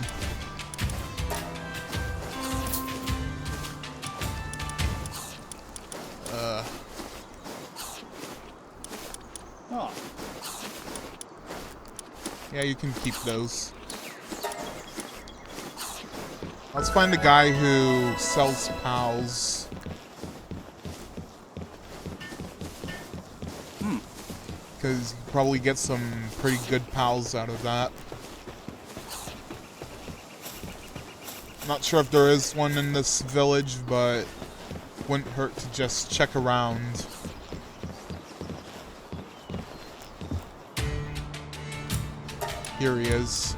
Oh. Yeah, you can keep those. Let's find a guy who sells pals. Because you probably get some pretty good pals out of that. Not sure if there is one in this village, but wouldn't hurt to just check around. Here he is.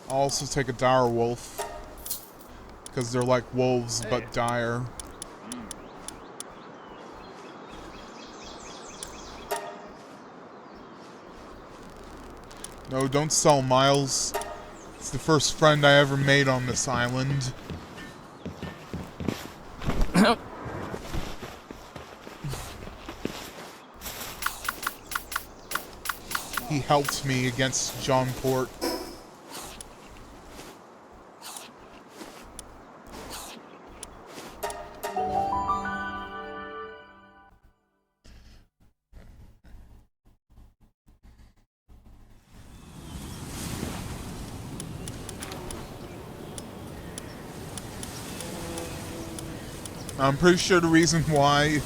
I'll also take a dire wolf, because they're like wolves but dire. No, don't sell Miles. It's the first friend I ever made on this island. He helped me against John Port. I'm pretty sure the reason why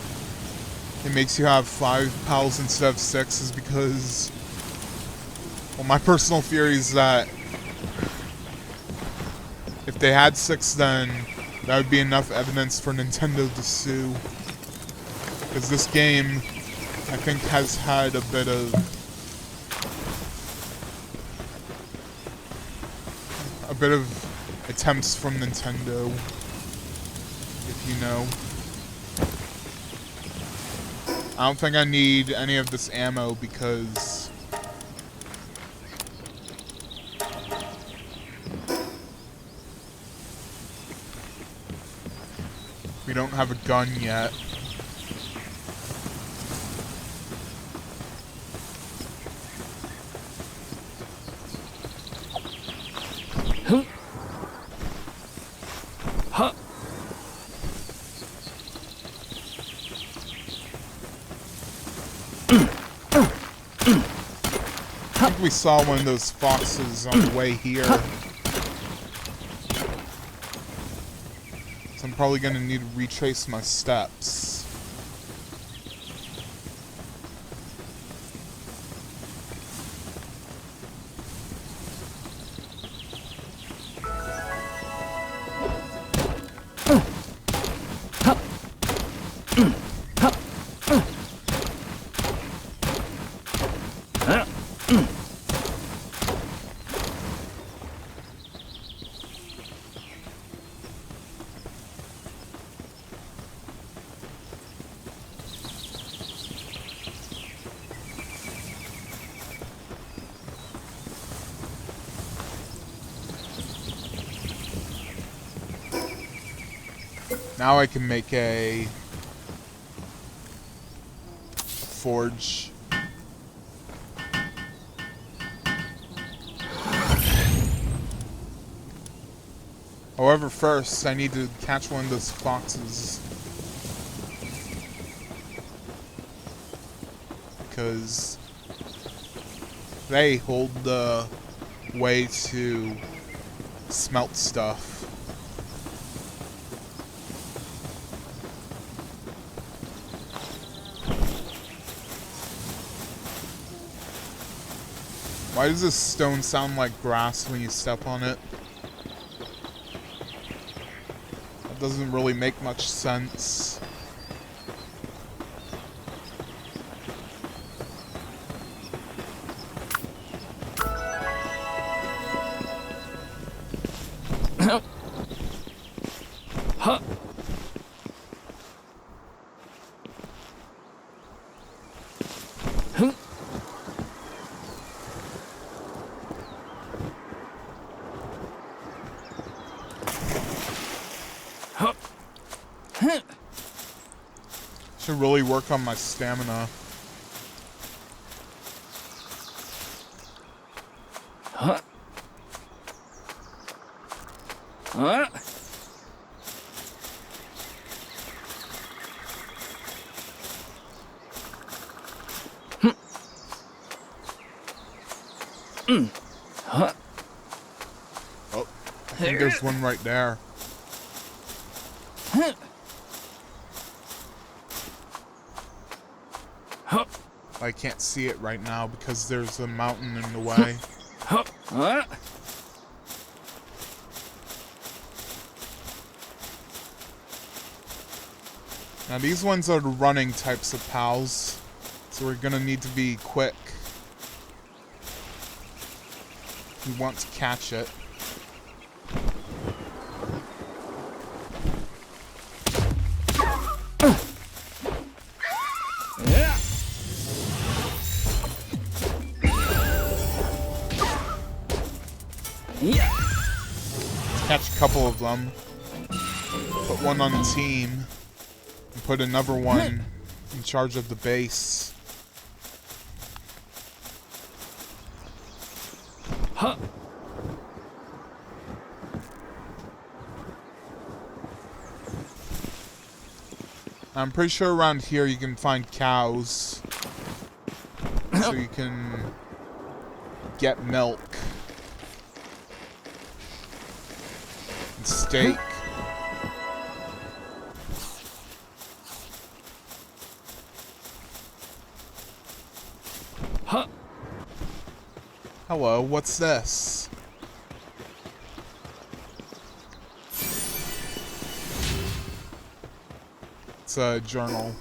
it makes you have 5 pals instead of 6 is because, well, my personal theory is that if they had 6, then that would be enough evidence for Nintendo to sue. Because this game, I think, has had a bit of attempts from Nintendo, if you know. I don't think I need any of this ammo because we don't have a gun yet. Huh. I think we saw one of those foxes on the way here. So I'm probably gonna need to retrace my steps. Now I can make a forge. However, first I need to catch one of those foxes. Because they hold the way to smelt stuff. Why does this stone sound like grass when you step on it? That doesn't really make much sense. Huh. Huh. Should really work on my stamina. Huh? Huh? Huh? Oh, I think there's one right there. Huh? I can't see it right now because there's a mountain in the way. Huh? Huh? Now these ones are the running types of pals, so we're gonna need to be quick. We want to catch it. Yeah. Yeah. Catch a couple of them. Put one on the team. And put another one in charge of the base. Huh? I'm pretty sure around here you can find cows. So you can get milk. And steak. Huh? Hello, what's this? It's a journal.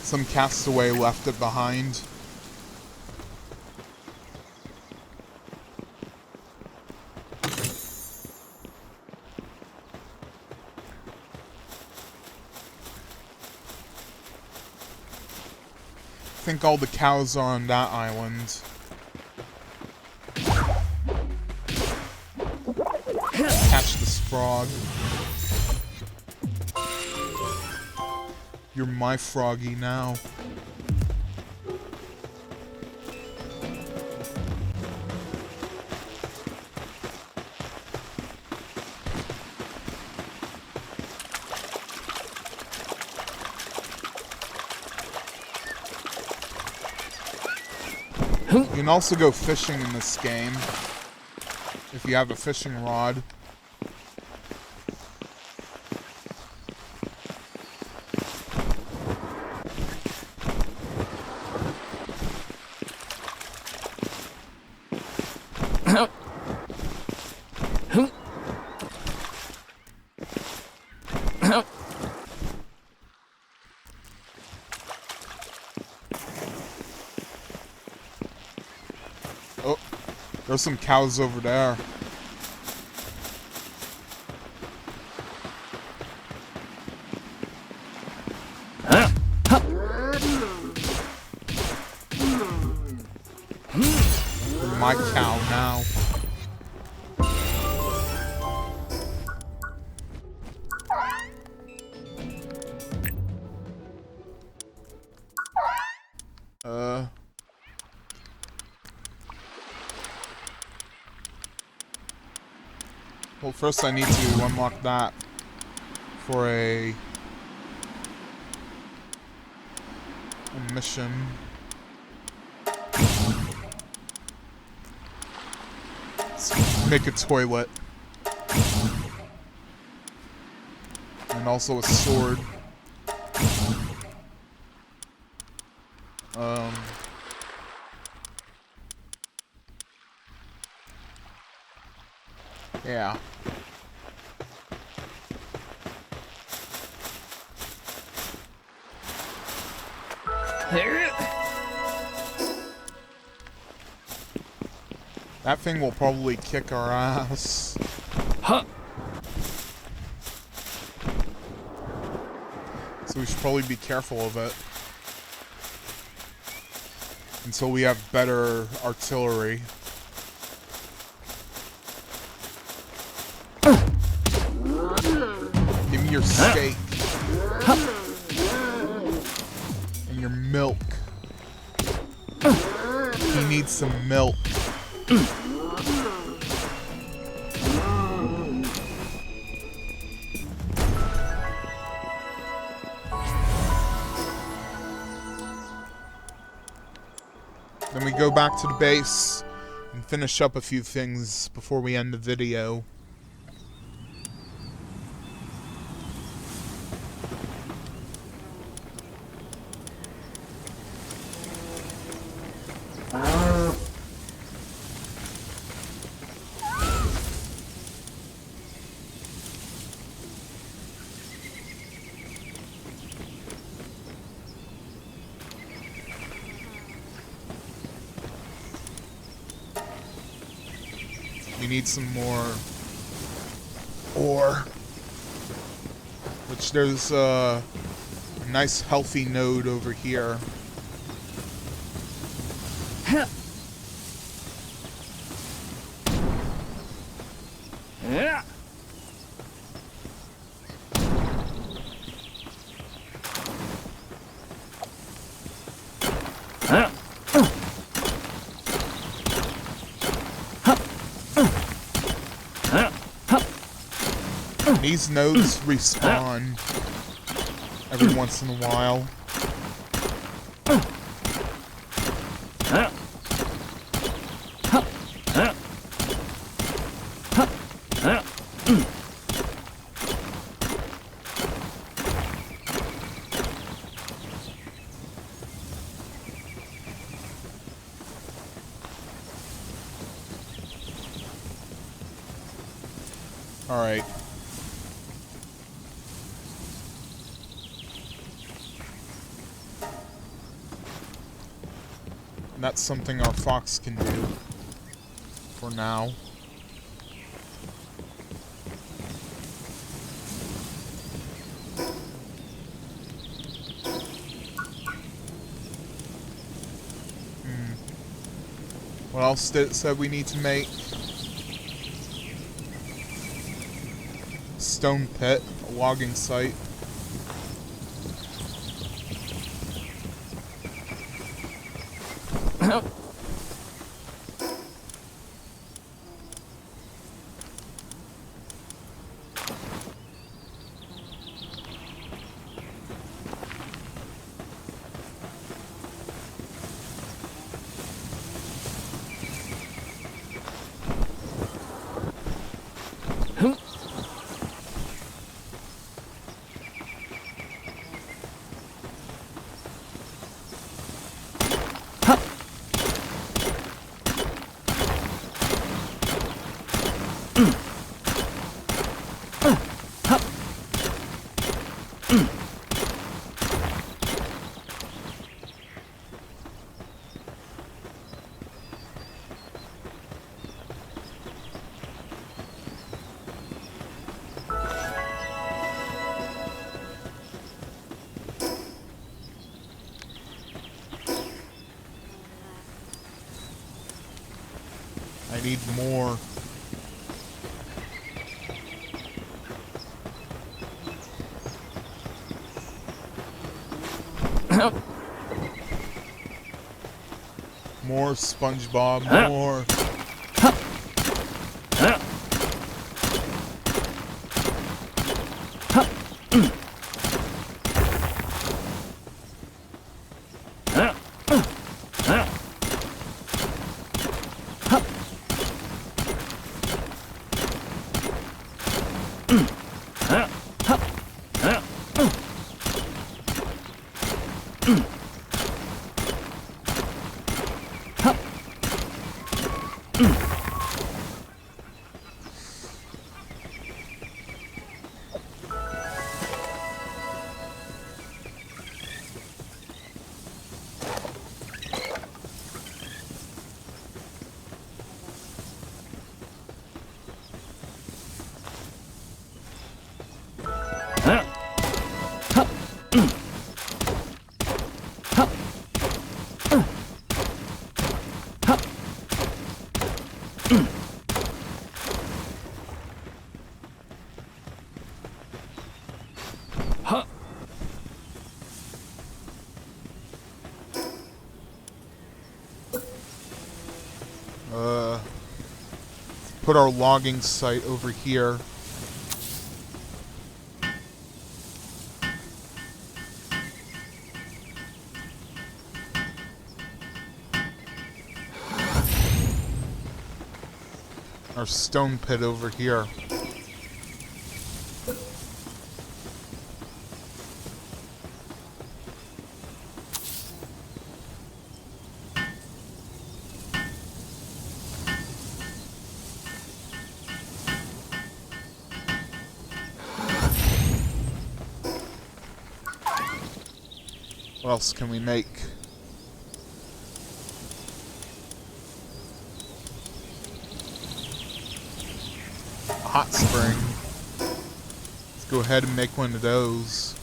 Some castaway left it behind. I think all the cows are on that island. Catch this frog. You're my froggy now. You can also go fishing in this game if you have a fishing rod. Oh, there's some cows over there. You're my cow now. Well, first I need to unlock that for a mission. Let's make a toilet. And also a sword. Yeah. That thing will probably kick our ass. Huh? So we should probably be careful of it. Until we have better artillery. Give me your steak. your milk. He needs some milk. Then we go back to the base and finish up a few things before we end the video. We need some more ore, which there's a nice healthy node over here. These nodes respawn every once in a while. All right. That's something our fox can do for now. What else did it say we need to make? Stone pit, a logging site. I need more. More SpongeBob, more. Put our logging site over here. Our stone pit over here. What else can we make? A hot spring. Let's go ahead and make one of those.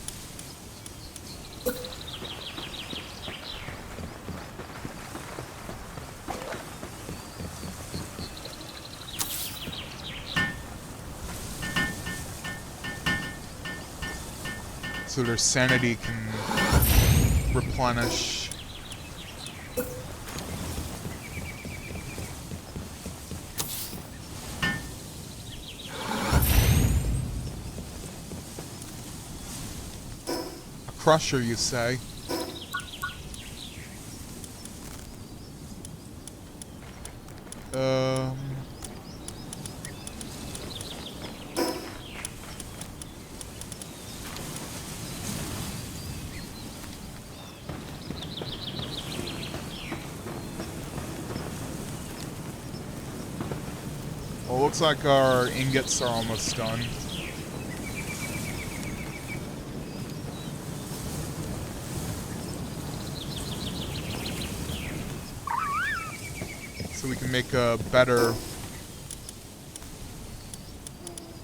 So their sanity can replenish. A crusher, you say? Well, looks like our ingots are almost done. So we can make a better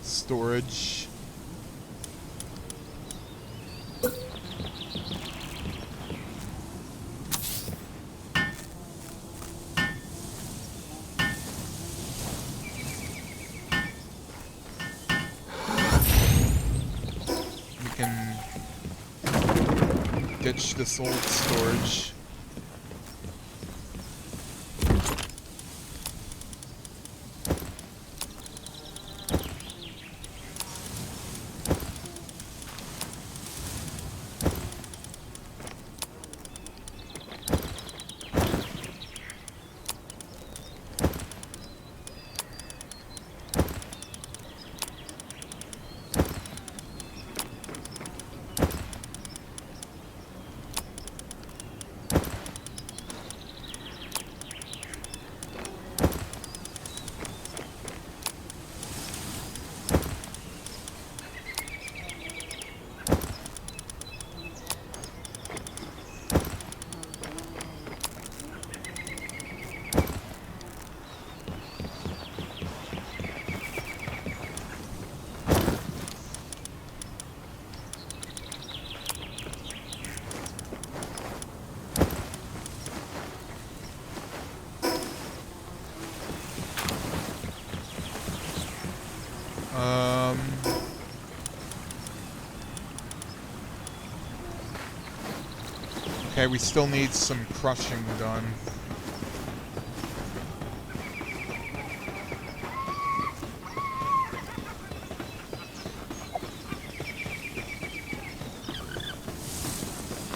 storage. Ditch this old storage. Okay, we still need some crushing done.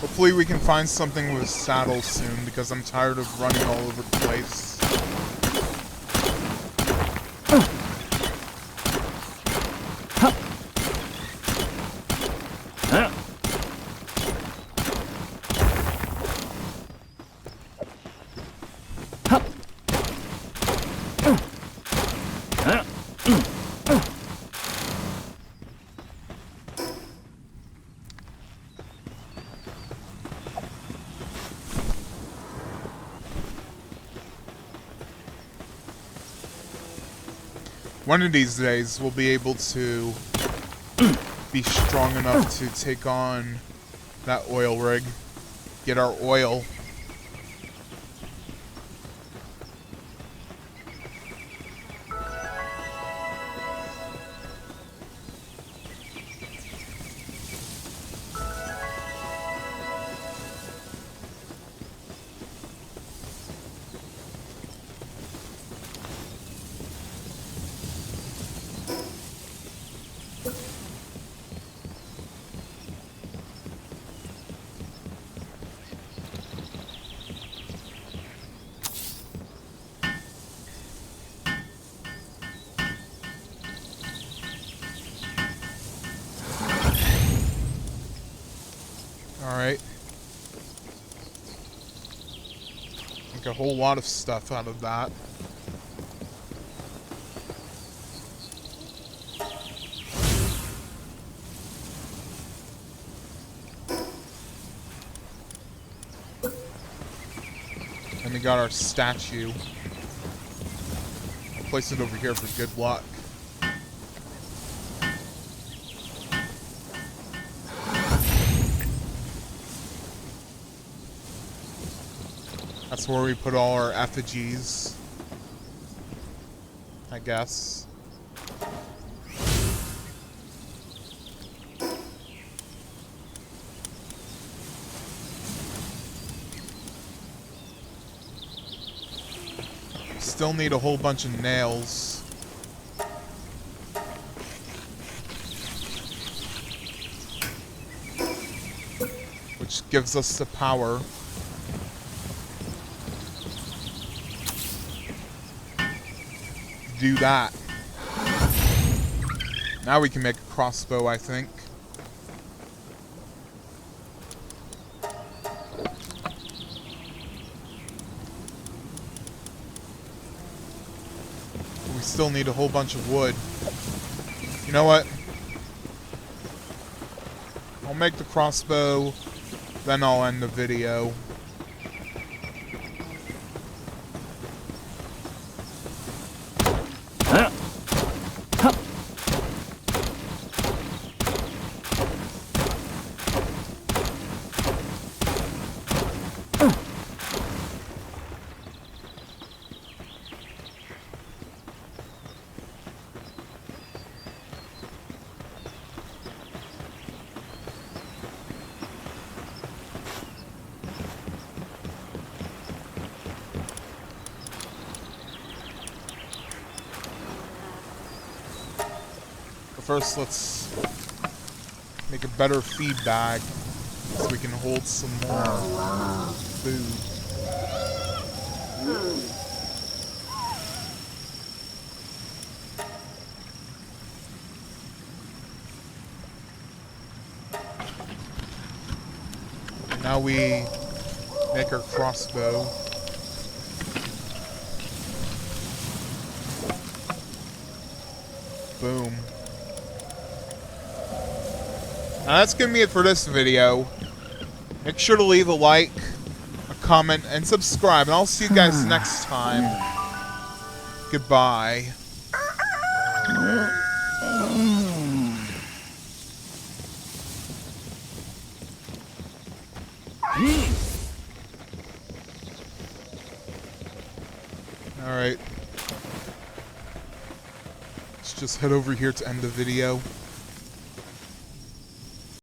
Hopefully we can find something with saddles soon, because I'm tired of running all over the place. One of these days, we'll be able to be strong enough to take on that oil rig, get our oil. a whole lot of stuff out of that. And we got our statue. I'll place it over here for good luck. That's where we put all our effigies, I guess. Still need a whole bunch of nails. Which gives us the power. Do that. Now we can make a crossbow, I think. We still need a whole bunch of wood. You know what? I'll make the crossbow, then I'll end the video. First, let's make a better feed bag so we can hold some more food. Now we make our crossbow. Boom. Now that's going to be it for this video. Make sure to leave a like, a comment, and subscribe. And I'll see you guys next time. Goodbye. Alright. Let's just head over here to end the video.